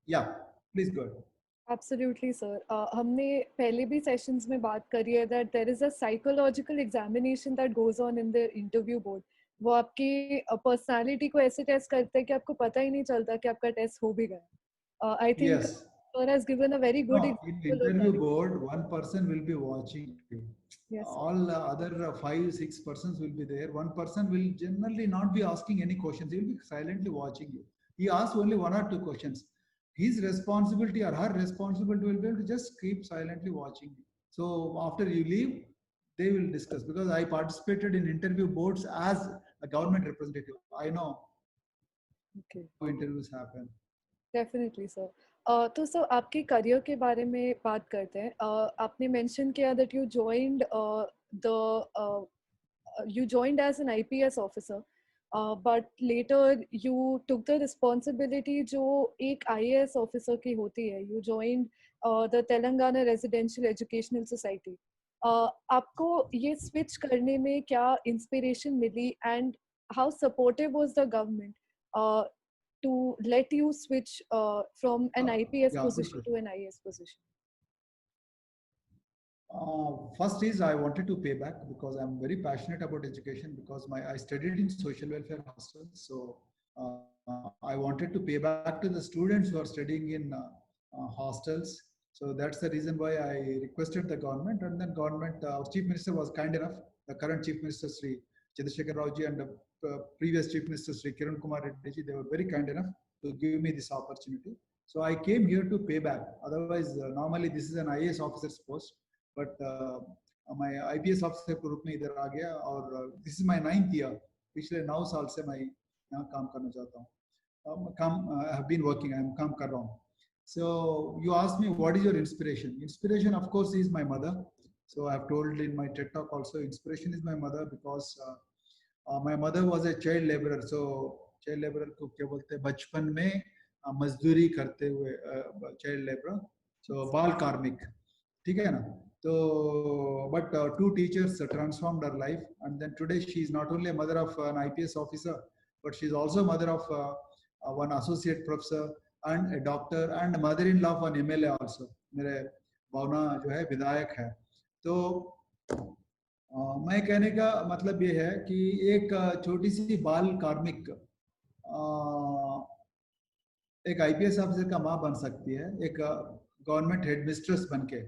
Yeah, please go ahead. Absolutely, sir. हमने पहले भी sessions में बात करी है that there is a psychological examination that goes on in the interview board. वो आपकी पर्सनालिटी को ऐसे टेस्ट करते हैं कि आपको पता ही नहीं चलता कि आपका टेस्ट हो भी गया. I think Yes. sir has given a very good No, in example of interview that. board, one person will be watching you. Yes, sir. All other 5, 6 persons will be there. One person will generally not be asking any questions. He will be silently watching you. He asks only 1 or 2 questions. His responsibility or her responsibility will be to just keep silently watching you. So after you leave, they will discuss. Because I participated in interview boards as a government representative. I know Okay. how interviews happen. Definitely sir. तो sir आपके career के बारे में बात करते हैं. आपने mention किया that you joined the you joined as an IPS officer, but later you took the responsibility जो एक IAS officer की होती है. You joined the Telangana Residential Educational Society. आपको ये switch करने में क्या inspiration milli and how supportive was the government to let you switch from an IPS Yeah, good position question. to an IAS position? First is I wanted to pay back because I'm very passionate about education because I studied in social welfare hostels. So I wanted to pay back to the students who are studying in hostels. So that's the reason why I requested the government, and then government, our chief minister was kind enough. The current chief minister Sri Chandrasekhar Rao ji and the previous chief minister Sri Kiran Kumar Reddy ji, they were very kind enough to give me this opportunity. So I came here to pay back. Otherwise, normally this is an IAS officer's post. But my IPS officer के रूप में इधर आ गया और this is my 9th year. पिछले 9 साल से मैं यहाँ काम करना चाहता हूँ. I have been working. I am काम कर रहा हूँ. So you asked me what is your inspiration? Inspiration, of course, is my mother. So I have told in my TED talk also. Inspiration is my mother because my mother was a child laborer. So child laborer को क्या बोलते हैं? बचपन में मजदूरी करते हुए child laborer. So बाल कार्मिक. ठीक है ना? So, but 2 teachers transformed her life, and then today she is not only a mother of an IPS officer, but she is also mother of one associate professor and a doctor and mother-in-law of an MLA also. मेरे भावना जो है विधायक है. तो मैं कहने का मतलब ये है कि एक छोटी सी बाल कार्मिक एक IPS ऑफिसर का माँ बन सकती है, एक गवर्नमेंट हेड मिस्ट्रेस बन के.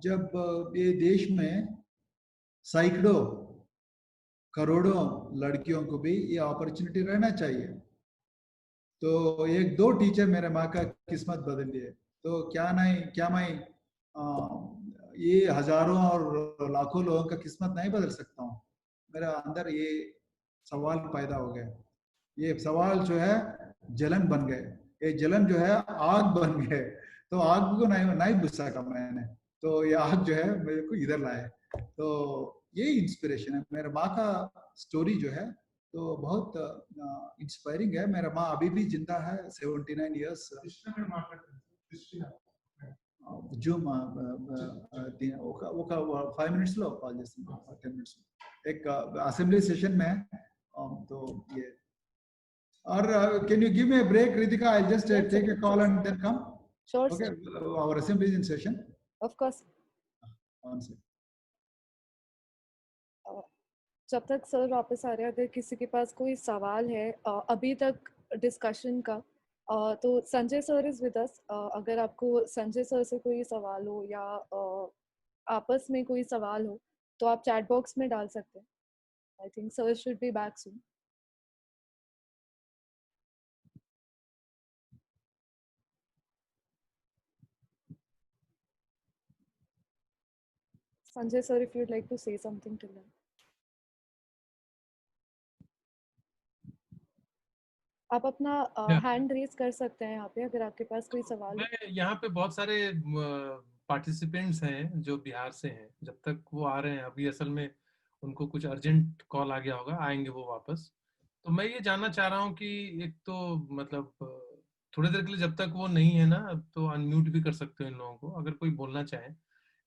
जब ये देश में सैकड़ों करोड़ों लड़कियों को भी ये अपॉर्चुनिटी रहना चाहिए. तो 1-2 टीचर मेरे माँ का किस्मत बदल दिए. तो क्या मैं ये हजारों और लाखों लोगों का किस्मत नहीं बदल सकता हूँ? मेरे अंदर ये सवाल पैदा हो गया. ये सवाल जो है जलन बन गए. ये जलन जो है आग बन गए. तो आग को नहीं बुझ सका मैंने. तो ये आग जो है मेरे को इधर लाए. तो ये इंस्पिरेशन है. मेरे माँ का स्टोरी जो है तो बहुत इंस्पायरिंग है. मेरा माँ अभी भी जिंदा है, 79 इयर्स. జూమ్ ఒక 5 minutes లో కాల్ చేస్తాను, 10 minutes एक असेंबली सेशन में. तो ये और can you give me a break, Ritika? I'll just take a call and then come. Sure. Okay, our assembly is in session. Of course. One second. जब तक sir वापस आ रहे हैं, अगर किसी के पास कोई सवाल है अभी तक डिस्कशन का, तो Sanjay sir is with us. अगर आपको संजय सर से कोई सवाल हो या आपस में कोई सवाल हो तो आप चैट बॉक्स में डाल सकते हैं. I think sir should be back soon. Sanjay sir, if you'd like to say something to them. आप अपना Yeah. हैंड रेज कर सकते हैं यहाँ पे अगर आपके पास कोई सवाल हो। मैं यहाँ पे बहुत सारे पार्टिसिपेंट्स हैं जो बिहार से हैं। जब तक वो आ रहे हैं, अभी असल में उनको कुछ अर्जेंट कॉल आ गया होगा, आएंगे वो वापस। तो मैं ये जानना चाह रहा हूँ कि एक तो मतलब थोड़ी देर के लिए जब तक वो नहीं है ना, तो अनम्यूट भी कर सकते हो इन लोगों को अगर कोई बोलना चाहे।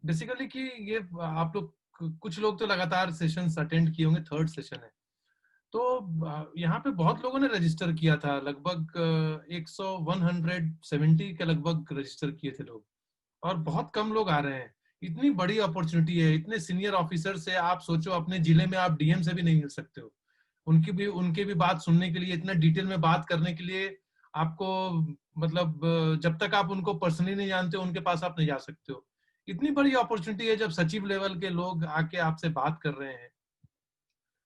बेसिकली कि ये आप लोग, कुछ लोग तो लगातार सेशंस अटेंड किए होंगे, थर्ड सेशन है। तो यहाँ पे बहुत लोगों ने रजिस्टर किया था, लगभग 170 के लगभग रजिस्टर किए थे लोग, और बहुत कम लोग आ रहे हैं। इतनी बड़ी अपॉर्चुनिटी है, इतने सीनियर ऑफिसर से आप सोचो, अपने जिले में आप डीएम से भी नहीं मिल सकते हो। उनकी भी बात सुनने के लिए, इतना डिटेल में बात करने के लिए आपको, मतलब जब तक आप उनको पर्सनली नहीं जानते हो, उनके पास आप नहीं जा सकते हो। इतनी बड़ी अपॉर्चुनिटी है जब सचिव लेवल के लोग आके आपसे बात कर रहे हैं,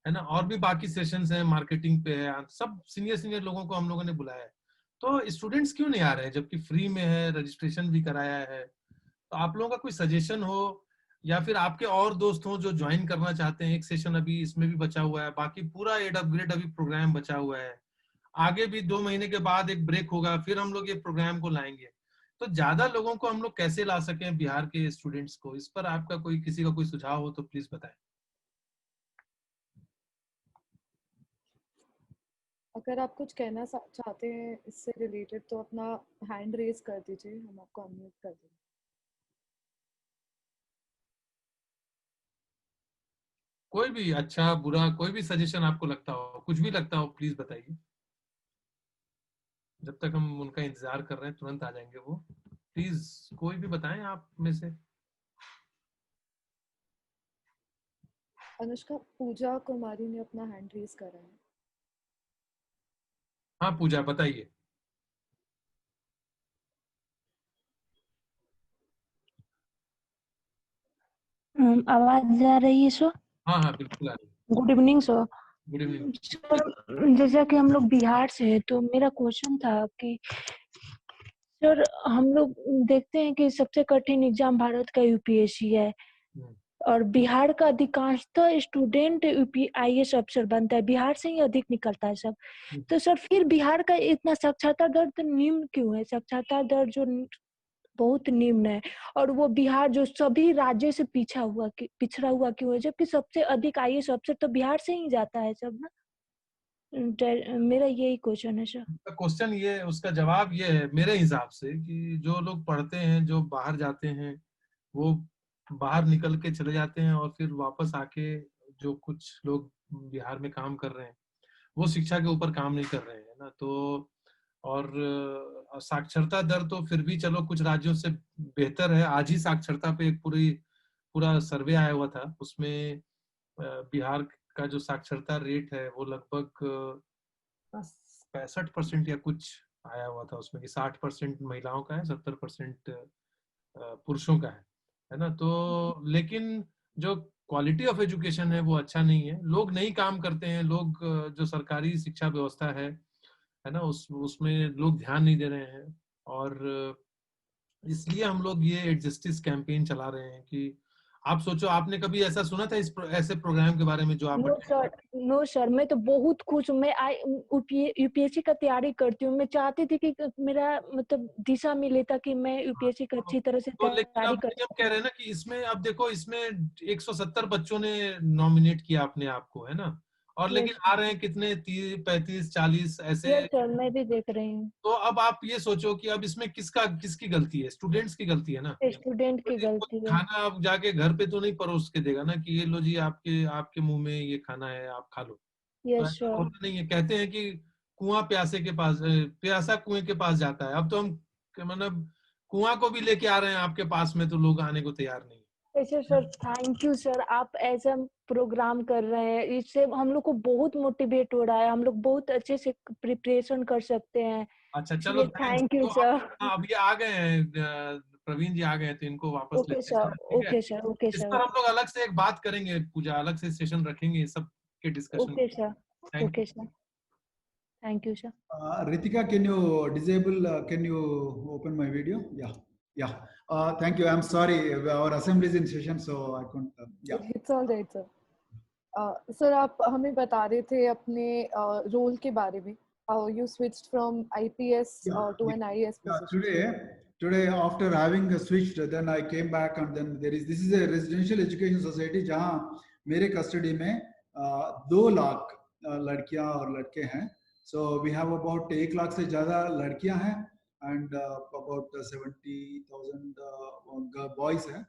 है ना। और भी बाकी सेशंस हैं, मार्केटिंग पे है, सब सीनियर लोगों को हम लोगों ने बुलाया है। तो स्टूडेंट्स क्यों नहीं आ रहे हैं जबकि फ्री में है, रजिस्ट्रेशन भी कराया है? तो आप लोगों का कोई सजेशन हो, या फिर आपके और दोस्त हो जो ज्वाइन करना चाहते हैं। एक सेशन अभी इसमें भी बचा हुआ है, बाकी पूरा एड अपग्रेड अभी प्रोग्राम बचा हुआ है। आगे भी 2 महीने के बाद एक ब्रेक होगा, फिर हम लोग ये प्रोग्राम को लाएंगे। तो ज्यादा लोगों को हम लोग कैसे ला सकें बिहार के स्टूडेंट्स को, इस पर आपका कोई, किसी का कोई सुझाव हो तो प्लीज बताएं। अगर आप कुछ कहना चाहते हैं इससे रिलेटेड तो अपना हैंड रेज कर दीजिए, हम आपको अनम्यूट कर देंगे। कोई भी अच्छा बुरा कोई भी सजेशन आपको लगता हो, कुछ भी लगता हो, प्लीज बताइए। जब तक हम उनका इंतजार कर रहे हैं, तुरंत आ जाएंगे वो। प्लीज कोई भी बताएं आप में से। अनुष्का, पूजा कुमारी ने अपना हैंड रेज करा है। हाँ पूजा, बताइए। आवाज जा रही है सर? हाँ हाँ बिल्कुल आ रही है। Good evening sir. Good evening. Sir जैसा कि हम लोग बिहार से हैं, तो मेरा क्वेश्चन था कि सर हम लोग देखते हैं कि सबसे कठिन एग्जाम भारत का यूपीएससी है, और बिहार का अधिकांशतः स्टूडेंट आईएएस अफसर बनता है, बिहार से ही अधिक निकलता है सब। तो सर फिर बिहार का इतना साक्षरता दर तो निम्न क्यों है? साक्षरता दर जो बहुत निम्न है, और वो बिहार जो सभी राज्यों से पिछड़ा हुआ क्यों है, जबकि सबसे अधिक आईएएस अफसर तो बिहार से ही जाता है सब ना। मेरा यही क्वेश्चन है सर। क्वेश्चन ये, उसका जवाब ये है मेरे हिसाब से कि जो लोग पढ़ते हैं, जो बाहर जाते हैं, वो बाहर निकल के चले जाते हैं, और फिर वापस आके जो कुछ लोग बिहार में काम कर रहे हैं, वो शिक्षा के ऊपर काम नहीं कर रहे हैं ना। तो और साक्षरता दर तो फिर भी चलो कुछ राज्यों से बेहतर है। आज ही साक्षरता पे एक पूरा सर्वे आया हुआ था, उसमें बिहार का जो साक्षरता रेट है वो लगभग 65% या कुछ आया हुआ था उसमें, कि 60% महिलाओं का है, 70% पुरुषों का है ना। तो लेकिन जो क्वालिटी ऑफ एजुकेशन है वो अच्छा नहीं है। लोग नहीं काम करते हैं, लोग जो सरकारी शिक्षा व्यवस्था है ना, उसमें लोग ध्यान नहीं दे रहे हैं। और इसलिए हम लोग ये जस्टिस कैंपेन चला रहे हैं कि आप सोचो, आपने कभी ऐसा सुना था ऐसे प्रोग्राम के बारे में जो आप नो सर, मैं तो बहुत खुश हूँ। मैं यूपीएससी का तैयारी करती हूँ। मैं चाहती थी कि मेरा मतलब दिशा मिले ताकि मैं यूपीएससी का अच्छी तरह से तो लेकिन तैयारी अब कर हम कह रहे हैं ना कि इसमें, अब देखो, इसमें 170 बच्चों ने नॉमिनेट किया अपने आप को, है ना। और लेकिन आ रहे हैं कितने, 30, 35, 40 ऐसे। यस सर, मैं भी देख रही हूँ। तो अब आप ये सोचो कि अब इसमें किसकी गलती है? स्टूडेंट्स की गलती है ना। स्टूडेंट की गलती है। खाना आप जाके घर पे तो नहीं परोस के देगा ना कि ये लो जी, आपके आपके मुंह में ये खाना है, आप खा लो। तो यस ऐसा सर। होता नहीं है। कहते हैं कि कुआं प्यासे के पास, प्यासा कुएं के पास जाता है। अब तो हम मतलब कुआं को भी लेके आ रहे हैं आपके पास में, तो लोग आने को तैयार नहीं है। ऐसे सर, थैंक यू सर, आप ऐसा प्रोग्राम कर रहे हैं, इससे हम लोग को बहुत मोटिवेट हो रहा है, हम लोग बहुत अच्छे से प्रिपरेशन कर सकते हैं। अच्छा चलो, थैंक यू तो सर। अब ये आ गए हैं, प्रवीण जी आ गए हैं, तो इनको वापस ओके लेते सर, हैं, ठीक है। ओके सर, ओके इस सर, पर हम लोग अलग से एक बात करेंगे पूजा, अलग से सेशन रखेंगे सब के discussion. Okay sir, thank okay sir, thank you sir. Ritika, can you disable, can you open my video? Yeah, yeah. Thank you. I'm sorry, our assembly is in session, so I couldn't. Yeah. It's all right sir. Sir आप हमें बता रहे थे अपने role के बारे में you switched from IPS Yeah, to an IAS yeah, position. today after having switched, then I came back, and then this is a residential education society जहाँ मेरे custody में 2 लाख लड़कियां और लड़के हैं. So we have about 1 lakh से ज़्यादा लड़कियां हैं and about 70,000 boys हैं.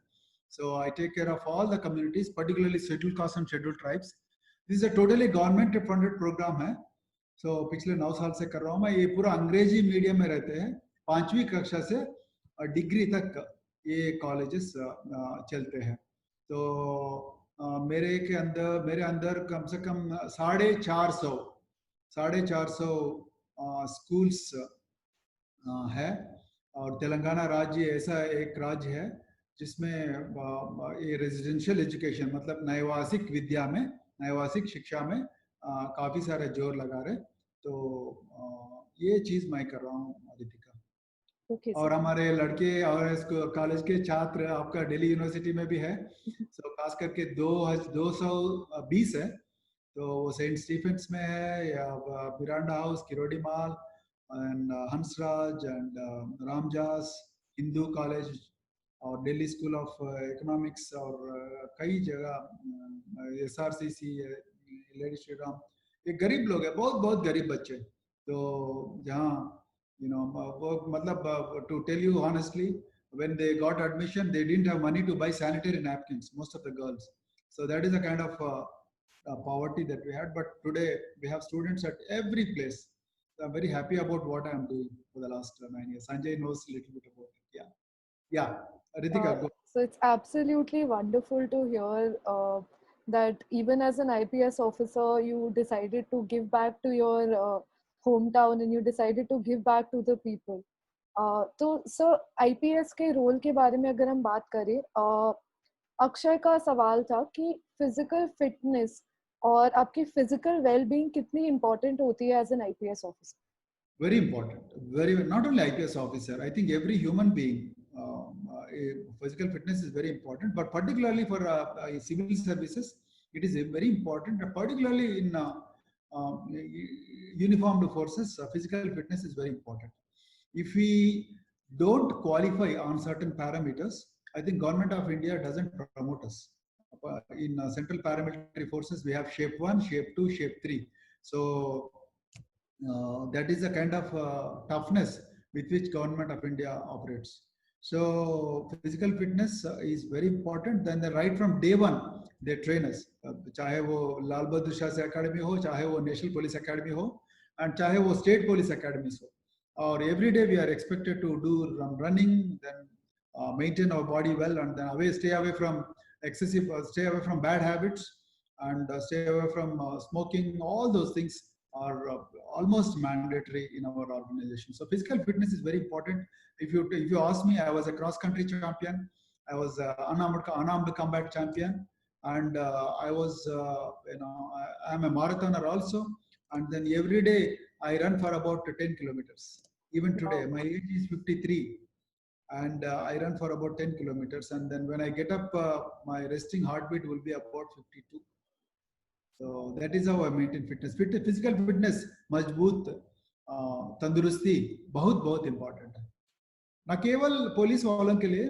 So I take care of all the communities, particularly scheduled castes and scheduled tribes. This is a totally government funded program है. So पिछले 9 साल से कर रहा हूँ मैं. ये पूरा अंग्रेजी मीडियम में रहते हैं. 5वीं कक्षा से डिग्री तक ये कॉलेजेस चलते हैं. तो मेरे अंदर कम से कम 450 स्कूल्स है. और तेलंगाना राज्य ऐसा एक राज्य है जिसमें ये रेजिडेंशियल एजुकेशन मतलब नैवासिक विद्या में, नैवासिक शिक्षा में काफी सारा जोर लगा रहे. तो ये चीज मैं कर रहा हूँ रितिका. Okay, और sir. हमारे लड़के और कॉलेज के छात्र आपका दिल्ली यूनिवर्सिटी में भी है. सो खास करके 220 है. तो वो सेंट स्टीफेंस में है, या Miranda House, Kirori Mal, and Hansraj and Ramjas Hindu College और दिल्ली स्कूल ऑफ इकोनॉमिक्स और कई जगह SRCC है, लेडी श्री राम. ये गरीब लोग हैं, बहुत बहुत गरीब बच्चे. तो जहाँ वो मतलब to tell you honestly, when they got admission, they didn't have money to buy sanitary napkins, most of the girls. So that is a kind of poverty that we had. But today we have students at every place. So I'm very happy about what I'm doing for the last 9 years. Sanjay knows a little bit about it. Yeah. Ritika, go. So it's absolutely wonderful to hear that even as an IPS officer, you decided to give back to your hometown and you decided to give back to the people. तो sir IPS के role के बारे में अगर हम बात करें, अक्षय का सवाल था कि फिजिकल फिटनेस और आपकी फिजिकल वेलबींग कितनी इम्पोर्टेंट होती है as an IPS officer. Very important. Not only IPS officer, I think every human being, physical fitness is very important, but particularly for civil services, it is very important, particularly in uniformed forces, physical fitness is very important. If we don't qualify on certain parameters, I think Government of India doesn't promote us. In central paramilitary forces, we have shape 1, shape 2, shape 3. So that is the kind of toughness with which Government of India operates. So physical fitness is very important. Then right from day one, they train us. चाहे वो लाल Bahadur Shastri academy हो, चाहे वो national police academy हो, and चाहे वो state police academies हो. Or every day we are expected to do running, then maintain our body well, and then stay away from excessive, stay away from bad habits, and stay away from smoking. All those things are almost mandatory in our organization. So physical fitness is very important. If you ask me, I was a cross country champion, I was unarmed combat champion, and I was I'm a marathoner also. And then every day I run for about 10 kilometers. Even today, my age is 53, and I run for about 10 kilometers. And then when I get up, my resting heartbeat will be about 52. So that is how I maintain fitness. Physical fitness, मजबूत तंदुरुस्ती बहुत बहुत important है. ना केवल police वालों के लिए,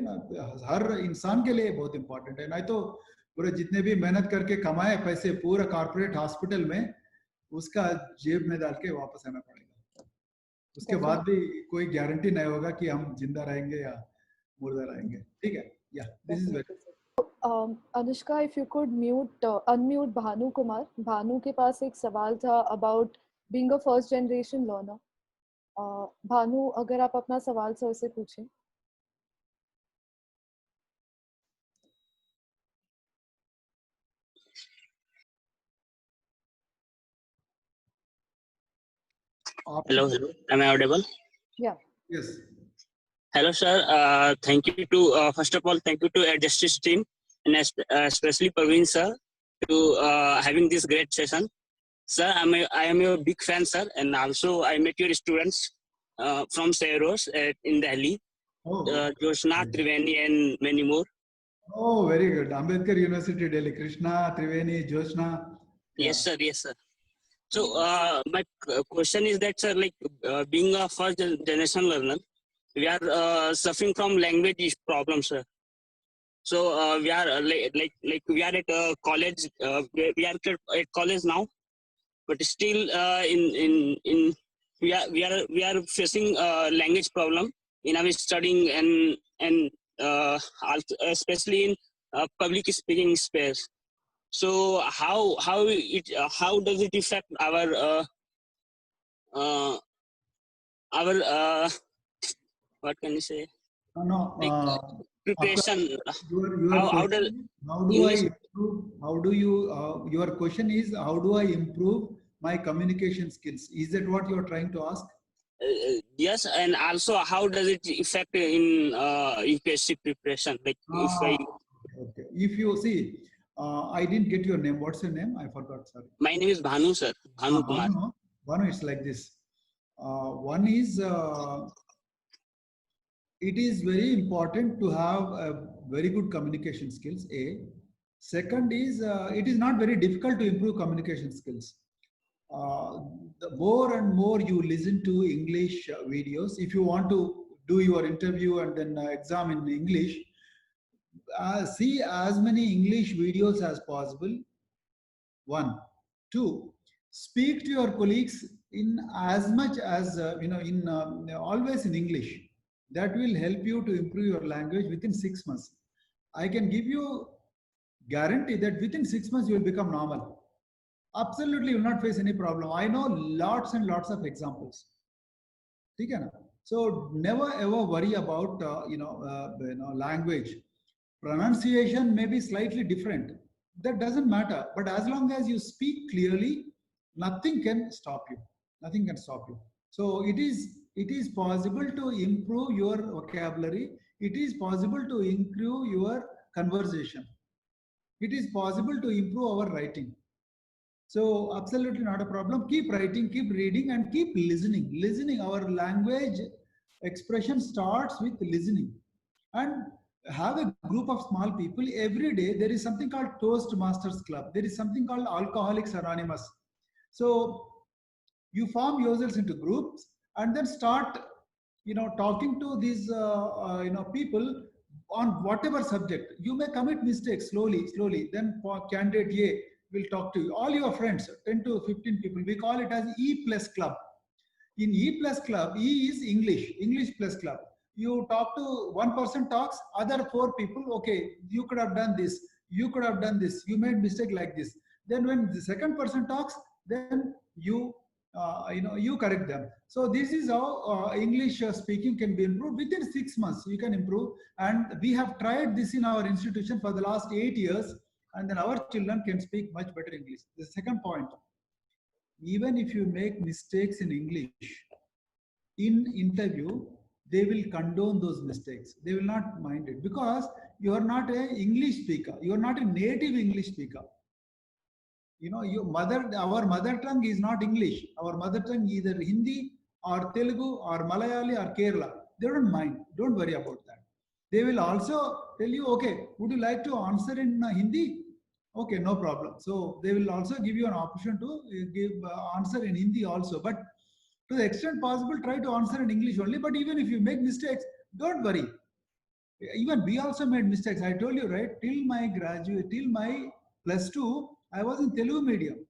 हर इंसान के लिए बहुत important है. नहीं तो पूरे जितने भी मेहनत करके कमाए पैसे पूरा कॉर्पोरेट हॉस्पिटल में उसका जेब में डाल के वापस आना पड़ेगा. उसके बाद भी कोई गारंटी नहीं होगा कि हम जिंदा रहेंगे या मुर्दा रहेंगे. ठीक है? Yeah, this is very. Anushka, if you could unmute Bhanu Kumar. Bhanu के पास एक सवाल था about being a first generation learner. Bhanu, अगर आप अपना सवाल सर से पूछें. Hello. Am I audible? Yeah. Yes. Hello, sir. Thank you to first of all, thank you to Justice team and especially Praveen sir to having this great session. Sir, I am your big fan, sir, and also I met your students from Sairos in Delhi, Joshna, Triveni, and many more. Oh, very good. Ambedkar University, Delhi. Krishna, Triveni, Joshna. Yeah. Yes, sir. Yes, sir. So my question is that, sir, like being a first generation learner, we are suffering from language problems, sir. So we are like we are at college. We are at college now, but still in we are facing language problem in our studying and also especially in public speaking space. So how does it affect our what can you say, No, like preparation? your How does question is, how do I English? improve? How do you? Your question is, how do I improve my communication skills? Is that what you are trying to ask? Yes, and also how does it affect in UPSC preparation? Like if I, Okay. If you see, I didn't get your name. What's your name? I forgot. Sorry. my name is Bhanu, sir. Bhanu Kumar. Bhanu, it's like this. One is, it is very important to have a very good communication skills. A. Second is, it is not very difficult to improve communication skills. The more and more you listen to English videos, if you want to do your interview and then exam in English, see as many English videos as possible. One. Two, speak to your colleagues in as much as, always in English. That will help you to improve your language within 6 months. I can give you guarantee that within 6 months you will become normal. Absolutely, you will not face any problem. I know lots and lots of examples. So never ever worry about language. Pronunciation may be slightly different. That doesn't matter. But as long as you speak clearly, nothing can stop you. Nothing can stop you. So it is possible to improve your vocabulary. It is possible to improve your conversation. It is possible to improve our writing. So absolutely not a problem. Keep writing, keep reading, and keep listening. Listening, our language expression starts with listening. And have a group of small people. Every day there is something called Toastmasters Club. There is something called Alcoholics Anonymous. So you form yourselves into groups and then start, talking to these, people on whatever subject. You may commit mistakes slowly. Then for candidate A will talk to you. All your friends, 10 to 15 people. We call it as E plus club. In E plus club, E is English plus club. You talk to one person talks, other 4 people, okay, you could have done this, you could have done this, you made mistake like this. Then when the second person talks, then you correct them. So this is how English speaking can be improved. Within 6 months you can improve, and we have tried this in our institution for the last 8 years, and then our children can speak much better English. The second point, even if you make mistakes in English in interview, they will condone those mistakes. They will not mind it because you are not an English speaker. You are not a native English speaker. Our mother tongue is not English. Our mother tongue is either Hindi or Telugu or Malayali or Kerala. They don't mind. Don't worry about that. They will also tell you, okay, would you like to answer in Hindi? Okay, no problem. So they will also give you an option to give answer in Hindi also. But to the extent possible, try to answer in English only. But even if you make mistakes, don't worry. Even we also made mistakes. I told you, right? Till my +2, I was in Telugu medium.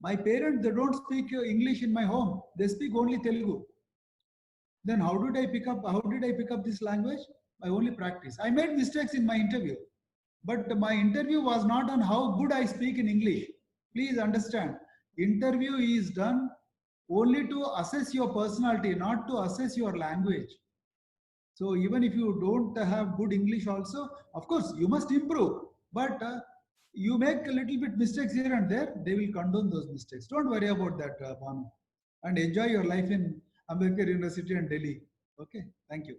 My parents, they don't speak English in my home. They speak only Telugu. Then how did I pick up this language? By only practice. I made mistakes in my interview. But my interview was not on how good I speak in English. Please understand. Interview is done only to assess your personality, not to assess your language. So even if you don't have good English also, of course, you must improve. But you make a little bit mistakes here and there, they will condone those mistakes. Don't worry about that, Bhanu. And enjoy your life in Ambedkar University and Delhi. Okay, thank you.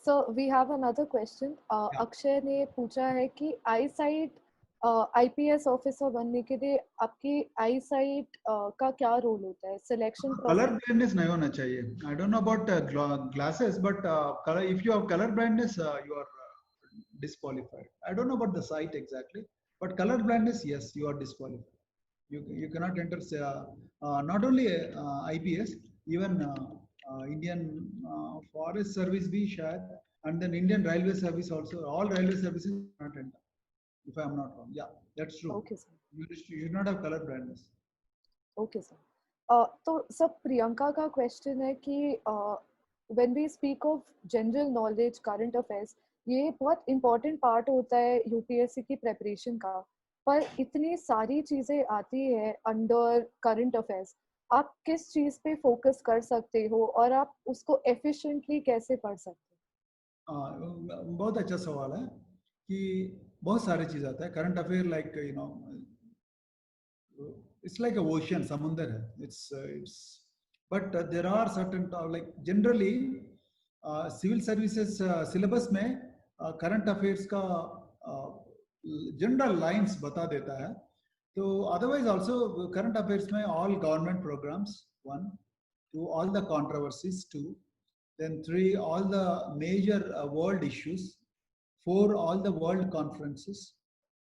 So we have another question. Akshay ने पूछा है कि eyesight IPS officer बनने के लिए आपकी eyesight का क्या रोल होता है? Selection color blindness नहीं होना चाहिए. I don't know about glasses, but if you have color blindness, you are disqualified. I don't know about the sight exactly, but color blindness, yes, you are disqualified. You cannot enter not only IPS, even Indian Forest Service be shared, and then Indian Railway Service also. All railway services cannot enter. If I am not wrong, yeah, that's true. Okay, sir. You should not have color blindness. Okay, sir. तो sir Priyanka का question है कि when we speak of general knowledge, current affairs, ये बहुत important part होता है UPSC की preparation का, पर इतनी सारी चीजें आती है under current affairs, आप किस चीज पे फोकस कर सकते हो और आप उसको efficiently कैसे पढ़ सकते हो? बहुत अच्छा सवाल है कि बहुत सारी चीज आता है current affair, like you know it's like a ocean, samundar hai. It's but there are certain like generally civil services syllabus में current affairs का general lines बता देता है. तो otherwise also current affairs में all government programs, 1, 2, all the controversies, 2, then 3, all the major world issues, 4, all the world conferences,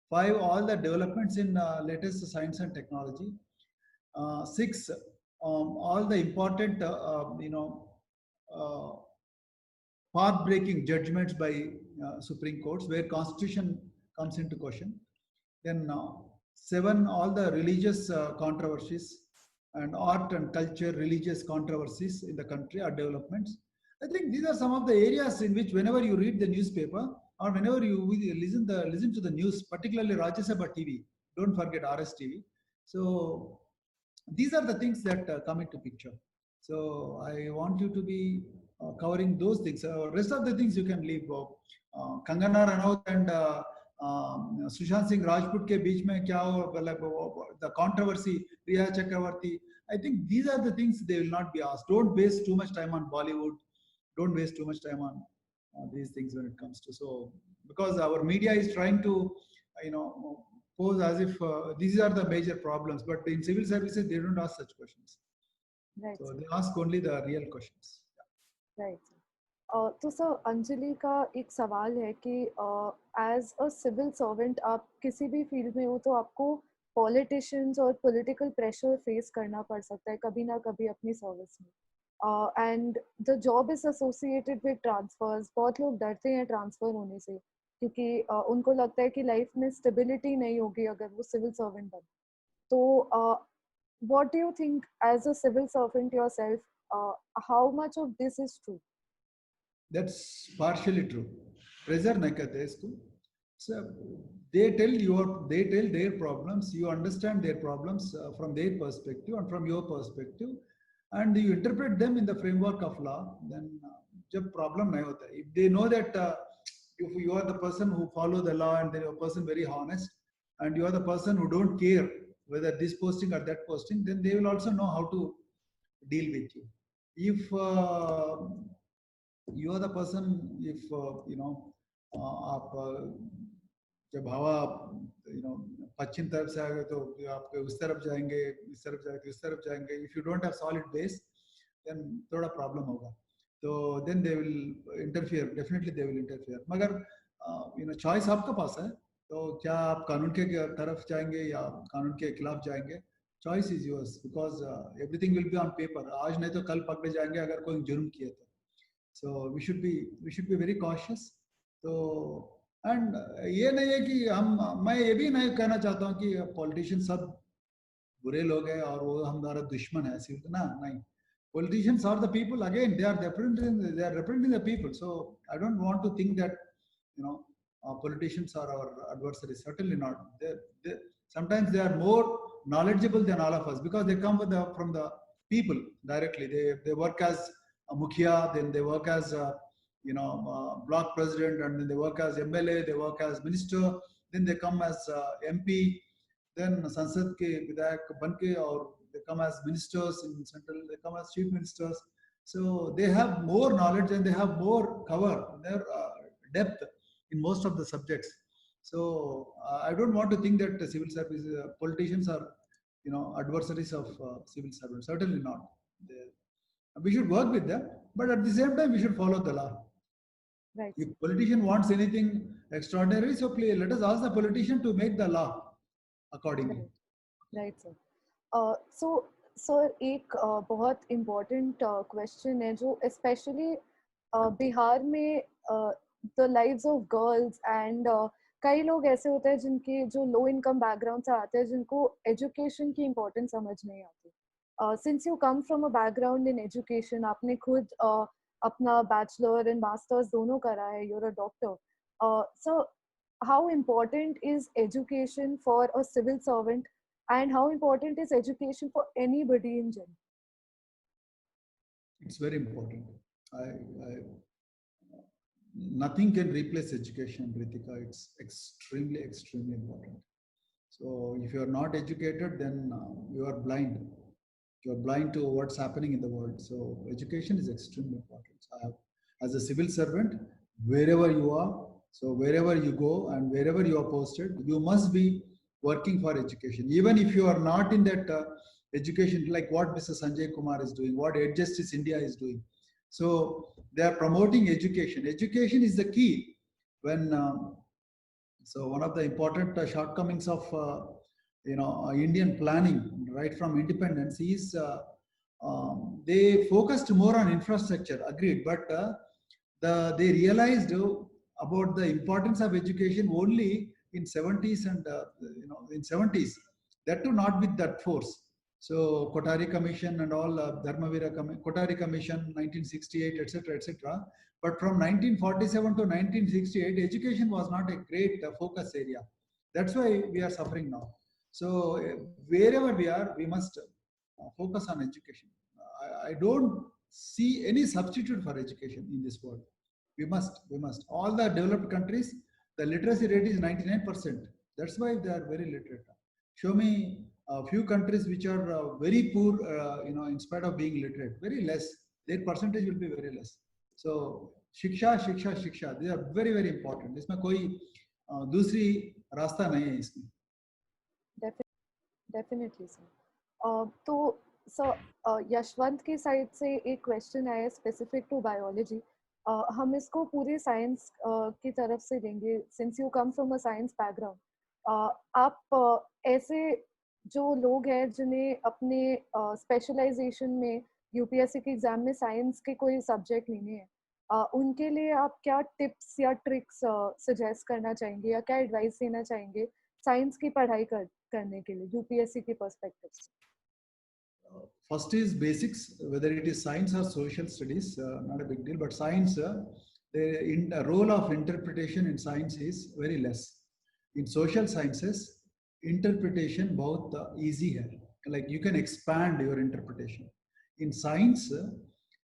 5, all the developments in latest science and technology, 6, all the important path-breaking judgments by Supreme Courts where Constitution comes into question, then 7, all the religious controversies and art and culture, religious controversies in the country or developments. I think these are some of the areas in which whenever you read the newspaper or whenever you listen to the news, particularly Rajya Sabha TV, don't forget RSTV. So these are the things that come into picture. So I want you to be covering those things. Rest of the things you can leave. Kangana Ranaut and Sushant Singh Rajput ke beech mein kya the controversy, Riya Chakravarti. I think these are the things they will not be asked. Don't waste too much time on Bollywood. Don't waste too much time on these things when it comes to, so because our media is trying to pose as if these are the major problems, but in civil services they don't ask such questions. Right. So they ask only the real questions. Right. तो sir Anjali का एक सवाल है कि as a civil servant आप किसी भी field में हो तो आपको पॉलिटिशियंस और पॉलिटिकल प्रेशर फेस करना पड़ सकता है कभी ना कभी अपनी सर्विस में, and the job is associated with transfers. बहुत लोग डरते हैं ट्रांसफर होने से क्योंकि उनको लगता है कि लाइफ में स्टेबिलिटी नहीं होगी अगर वो सिविल सर्वेंट बने. तो what do you think as a civil servant yourself, how much of this is true? That's partially true. Pressure nahi kehte isko. So they tell their problems. You understand their problems from their perspective and from your perspective, and you interpret them in the framework of law. Then jab problem nahi hota. If they know that if you are the person who follow the law and you are a person very honest, and you are the person who don't care whether this posting or that posting, then they will also know how to deal with you. If you are the person, if आप जब हवा पश्चिम तरफ से आएगा तो आप उस तरफ जाएंगे, इस तरफ जाएंगे, इस तरफ जाएंगे. If you don't have solid base, then थोड़ा problem होगा. तो then they will interfere. Definitely they will interfere. मगर choice आपके पास है. तो क्या आप कानून के तरफ जाएंगे या कानून के खिलाफ जाएंगे? Choice is yours because everything will be on paper. आज नहीं तो कल पकड़े जाएंगे अगर कोई जुर्म किया तो. So we should be very cautious. So and ये नहीं है कि मैं ये भी नहीं कहना चाहता हूँ कि पॉलिटिशियन सब बुरे लोग हैं और वो हमारा दुश्मन है, सिर्फ ना, नहीं. Politicians are the people. Again, they are representing the people. So I don't want to think that politicians are our adversaries. Certainly not. Sometimes they are more knowledgeable than all of us because they come from the people directly. They work as a mukhia, then they work as block president, and then they work as MLA, they work as minister, then they come as MP, then Sansad ke Vidayak banke, or they come as ministers in central, they come as chief ministers. So they have more knowledge and they have more cover, their depth in most of the subjects. So I don't want to think that civil service politicians are adversaries of civil servants. Certainly not. We should work with them, but at the same time we should follow the law. Right. If politician wants anything extraordinary, so please let us ask the politician to make the law accordingly. Right sir. So sir एक बहुत important question है जो specially Bihar में the lives of girls and कई लोग ऐसे होते हैं जिनके जो लो इनकम बैकग्राउंड से आते हैं जिनको एजुकेशन की इम्पोर्टेंस समझ नहीं आती. Since you come from a background in education, आपने खुद अपना बैचलर एंड मास्टर्स दोनों करा है, you're a doctor. So how important is education for a civil servant and how important is education for anybody in general? It's very important. Nothing can replace education, Ritika. It's extremely, extremely important. So if you are not educated, then you are blind. You are blind to what's happening in the world. So education is extremely important. As a civil servant, wherever you are, so wherever you go and wherever you are posted, you must be working for education. Even if you are not in that education, like what Mr. Sanjay Kumar is doing, what Ed Justice India is doing. So they are promoting education. Education is the key. When so one of the important shortcomings of Indian planning right from independence is they focused more on infrastructure. Agreed, but they realized about the importance of education only in 70s and in 70s. That too not with that force. So Kothari Commission and all Dharmavira Kothari Commission 1968 etc etc. But from 1947 to 1968, education was not a great focus area. That's why we are suffering now. So wherever we are, we must focus on education. I don't see any substitute for education in this world. We must. All the developed countries, the literacy rate is 99%. That's why they are very literate. Show me a few countries which are very poor, in spite of being literate, very less. Their percentage will be very less. So शिक्षा शिक्षा शिक्षा, these are very very important. इसमें कोई दूसरी रास्ता नहीं है इसमें. Definitely sir. तो सर यशवंत की साइड से एक क्वेश्चन आया स्पेसिफिक टू बायोलॉजी. हम इसको पूरे साइंस की तरफ से लेंगे since you come from a science background. आप ऐसे जो लोग हैं जिन्हें अपने स्पेशलाइजेशन में यूपीएससी के एग्जाम में साइंस के कोई सब्जेक्ट लेने हैं, उनके लिए आप क्या टिप्स या ट्रिक्स सजेस्ट करना चाहेंगे या क्या एडवाइस देना चाहेंगे साइंस की पढ़ाई करने के लिए यूपीएससी के पर्सपेक्टिव से? First is basics, whether it is science or social studies, not a big deal, but science, the role of interpretation in science is very less. In social sciences, interpretation both easy hai, like you can expand your interpretation. In science,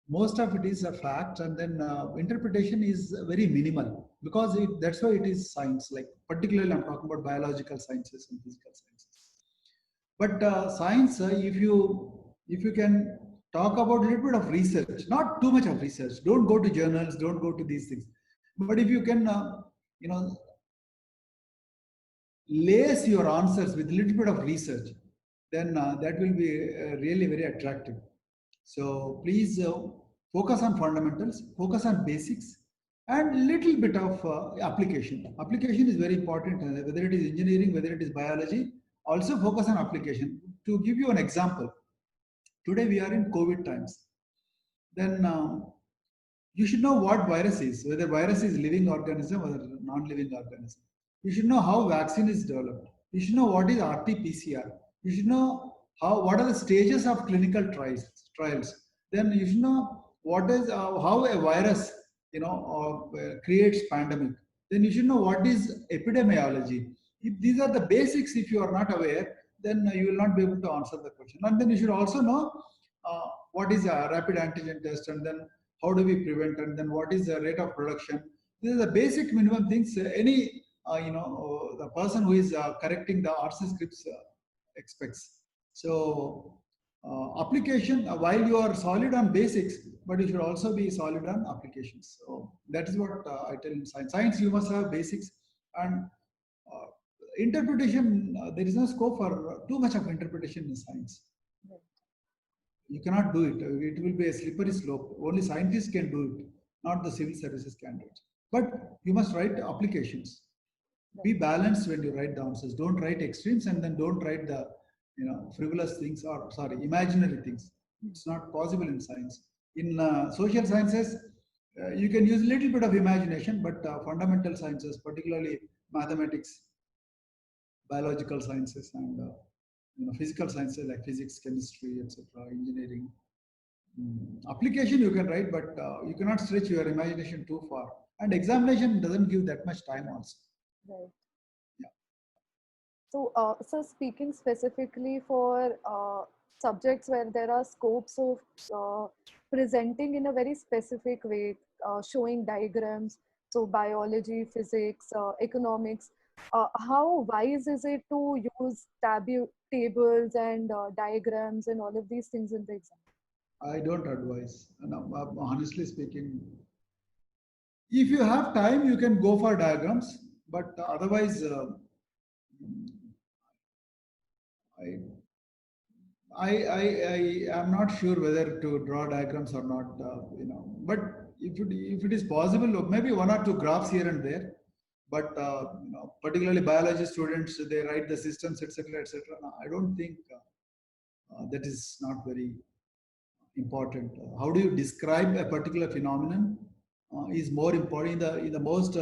most of it is a fact, and then interpretation is very minimal because that's why it is science. Like particularly I'm talking about biological sciences and physical sciences. But science, if you can talk about a little bit of research, not too much of research, don't go to journals, don't go to these things. But if you can, lace your answers with a little bit of research, then that will be really very attractive. So please focus on fundamentals, focus on basics, and little bit of application. Application is very important, whether it is engineering, whether it is biology. Also focus on application. To give you an example, today we are in COVID times. Then you should know what virus is, whether virus is living organism or non-living organism. You should know how vaccine is developed. You should know what is RT-PCR. You should know what are the stages of clinical trials. Then you should know what is how a virus creates pandemic. Then you should know what is epidemiology. If these are the basics, if you are not aware, then you will not be able to answer the question. And then you should also know what is a rapid antigen test, and then how do we prevent, and then what is the rate of production. These are the basic minimum things any the person who is correcting the RC scripts expects. So application, while you are solid on basics, but you should also be solid on applications. So that is what I tell in science. Science, you must have basics, and interpretation, there is no scope for too much of interpretation in science. You cannot do it. It will be a slippery slope. Only scientists can do it, not the civil services candidates. But you must write applications. Be balanced when you write the answers. Don't write extremes, and then don't write the frivolous things, or sorry, imaginary things. It's not possible in science. In social sciences, you can use a little bit of imagination, but fundamental sciences, particularly mathematics, biological sciences, and physical sciences like physics, chemistry, etc., engineering. Application you can write, but you cannot stretch your imagination too far. And examination doesn't give that much time also. Right. Yeah. So speaking specifically for subjects where there are scopes of presenting in a very specific way, showing diagrams, so biology, physics, economics, how wise is it to use tables and diagrams and all of these things in the exam? I don't advise. Honestly speaking, if you have time, you can go for diagrams, but otherwise, I am not sure whether to draw diagrams or not. But if it is possible, maybe one or two graphs here and there. But particularly biology students, they write the systems, etc., etc. I don't think that is not very important. How do you describe a particular phenomenon is more important in the most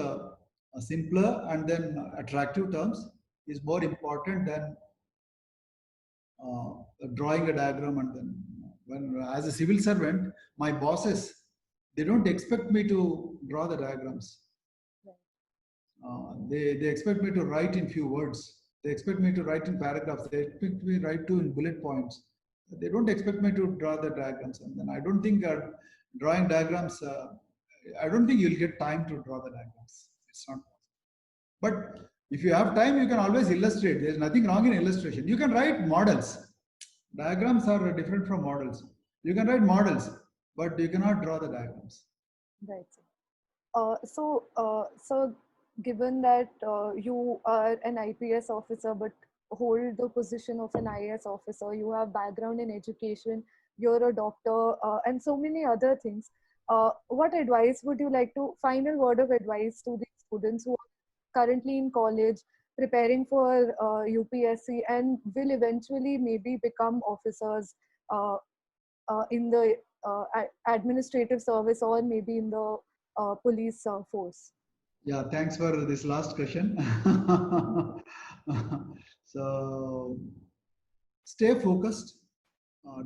simpler and then attractive terms is more important than drawing a diagram. And then when as a civil servant, my bosses, they don't expect me to draw the diagrams. They expect me to write in few words. They expect me to write in paragraphs. They expect me to write in bullet points. They don't expect me to draw the diagrams. And then I don't think drawing diagrams, I don't think you'll get time to draw the diagrams. It's not possible. But if you have time, you can always illustrate. There's nothing wrong in illustration. You can write models. Diagrams are different from models. You can write models, but you cannot draw the diagrams. Right. So given that you are an IPS officer, but hold the position of an IAS officer, you have background in education, you're a doctor, and so many other things. What advice would you like to, final word of advice to the students who are currently in college, preparing for UPSC and will eventually maybe become officers in the administrative service or maybe in the police force? Yeah, thanks for this last question. So stay focused.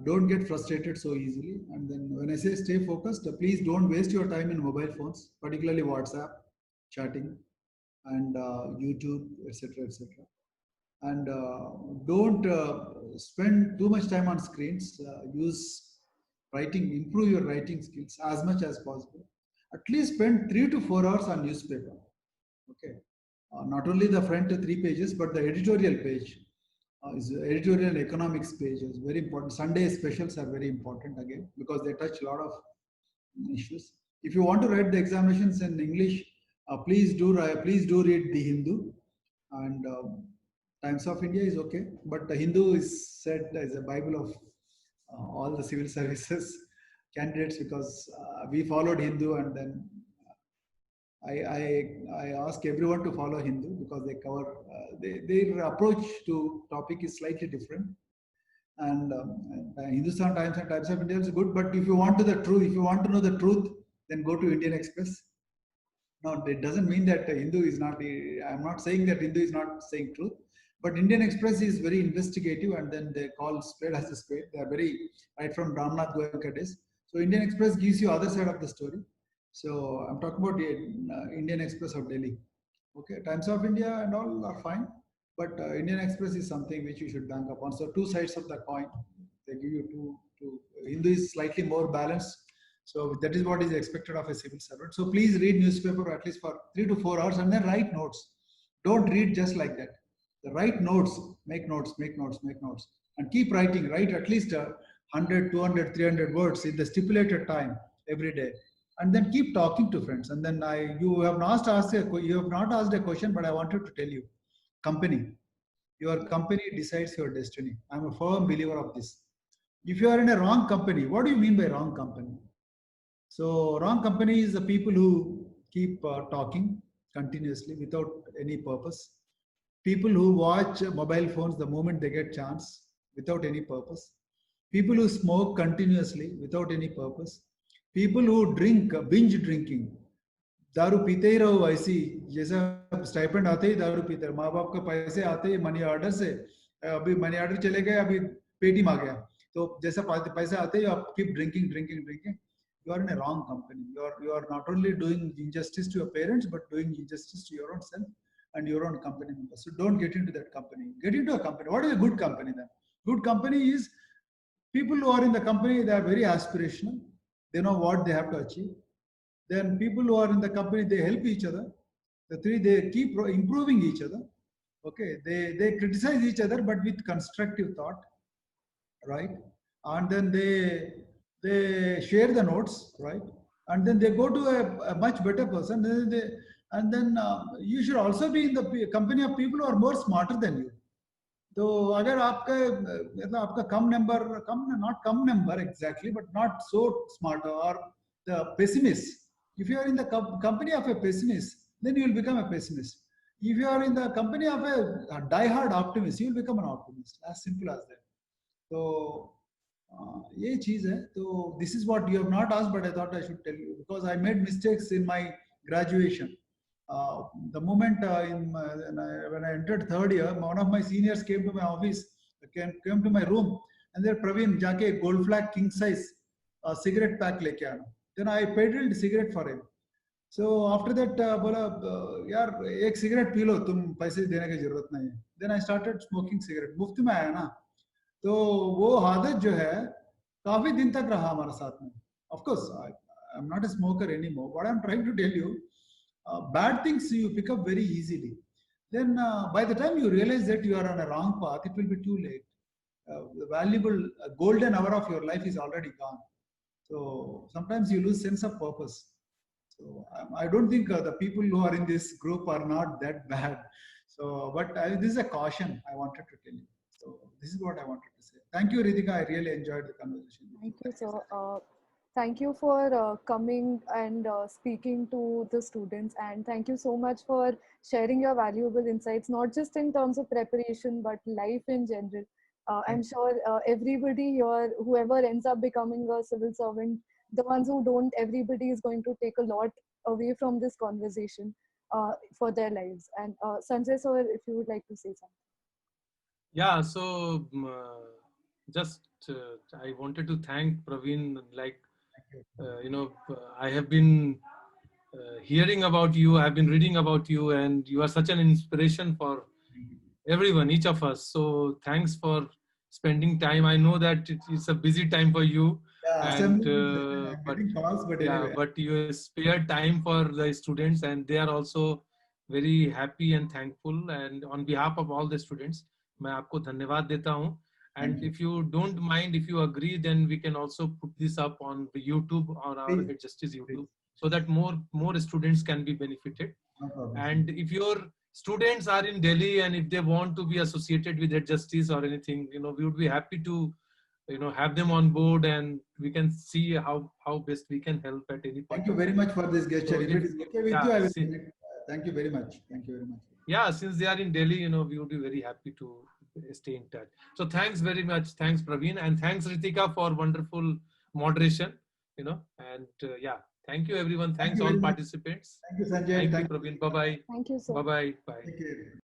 Don't get frustrated so easily. And then when I say stay focused, please don't waste your time in mobile phones, particularly WhatsApp, chatting, and YouTube, etc., etc. And don't spend too much time on screens. Use writing, improve your writing skills as much as possible. At least spend 3 to 4 hours on newspaper. Okay, not only the front 3 pages, but the editorial page. Is editorial economics page is very important. Sunday specials are very important again because they touch a lot of issues. If you want to write the examinations in English, please do read the Hindu, and Times of India is okay, but the Hindu is said as a Bible of all the civil services candidates because we followed Hindu, and then I ask everyone to follow Hindu because they cover their approach to topic is slightly different. And Hindustan Times and Times of India is good, but if you want to know the truth, then go to Indian Express. No, it doesn't mean that Hindu is not. I'm not saying that Hindu is not saying truth, but Indian Express is very investigative, and then they call spade as a spade. They are very right from Ramnath Goenka days. So Indian Express gives you other side of the story. So I'm talking about the Indian Express of Delhi. Okay, Times of India and all are fine, but Indian Express is something which you should bank upon. So two sides of the coin. They give you two. Hindu is slightly more balanced. So that is what is expected of a civil servant. So please read newspaper at least for 3 to 4 hours and then write notes. Don't read just like that. Write notes, make notes, and keep writing. Write at least 100, 200, 300 words in the stipulated time every day. And then keep talking to friends. And then you have not asked a question, but I wanted to tell you, company. Your company decides your destiny. I'm a firm believer of this. If you are in a wrong company, what do you mean by wrong company? So wrong company is the people who keep talking continuously without any purpose. People who watch mobile phones the moment they get chance. without any purpose. People who smoke continuously without any purpose. People who drink, binge drinking. दारू पीते ही रहो ऐसी, जैसा stipend आते ही दारू पीते रहो, माँ बाप का पैसे आते ही मनी ऑर्डर से, अभी मनी ऑर्डर चले गए, अभी पेटीएम आ गया, तो जैसा पैसे आते ही आप keep drinking drinking drinking. You are in a wrong company. You are not only doing injustice to your parents, but doing injustice to your own self and your own company members. So don't get into that company. Get into a company. What is a good company then? Good company is people who are in the company, they are very aspirational. They know what they have to achieve. Then people who are in the company, they help each other. The three, they keep improving each other. Okay, they criticize each other, but with constructive thought, right? And then they share the notes, right? And then they go to a much better person. And then you should also be in the company of people who are more smarter than you. तो अगर आपका मतलब आपका कम not come number exactly, but not so smart, or the pessimist. If you are in the company of a pessimist, then you will become a pessimist. If you are in the company of a die-hard optimist, you will become an optimist. As simple as that. So ये चीज है. तो this is what you have not asked, but I thought I should tell you because I made mistakes in my graduation. The moment when I entered third year, one of my seniors came to my office, came to my room, and said, Praveen, जाके gold flag king size cigarette pack लेके आना. Then I peddled cigarette for him. So after that बोला यार एक cigarette P low, तुम पैसे देने की जरूरत नहीं है. Then I started smoking cigarette. मुफ्त में आया ना. तो वो आदत जो है काफी दिन तक रहा हमारे साथ में. Of course, I'm not a smoker anymore. What I'm trying to tell you, bad things you pick up very easily. Then by the time you realize that you are on a wrong path, it will be too late. The valuable golden hour of your life is already gone. So sometimes you lose sense of purpose. So I don't think the people who are in this group are not that bad. So, but this is a caution I wanted to tell you. So this is what I wanted to say. Thank you, Ritika. I really enjoyed the conversation. Thank you, sir. Thank you for coming and speaking to the students, and thank you so much for sharing your valuable insights, not just in terms of preparation, but life in general. I'm sure everybody here, whoever ends up becoming a civil servant, the ones who don't, everybody is going to take a lot away from this conversation for their lives. And Sanjay sir, if you would like to say something. Yeah, so just I wanted to thank Praveen. Like, I have been hearing about you, I've been reading about you, and you are such an inspiration for everyone, each of us. So thanks for spending time. I know that it's a busy time for you. Yeah, and but you spare time for the students, and they are also very happy and thankful. And on behalf of all the students, मैं आपको धन्यवाद देता हूँ. And if you don't mind, if you agree, then we can also put this up on the YouTube or our Justice YouTube, so that more students can be benefited. And if your students are in Delhi and if they want to be associated with Justice or anything, we would be happy to have them on board, and we can see how best we can help at any point. Thank you very much for this gesture. If it is okay with you, I will say thank you very much. Thank you very much. Yeah, since they are in Delhi, we would be very happy to stay in touch. So thanks very much. Thanks, Praveen, and thanks, Ritika, for wonderful moderation. And yeah, thank you, everyone. Thanks all participants. Thank you, Sanjay. Thank you, Praveen. Bye bye. Thank you, sir. Bye bye. Bye. Take care.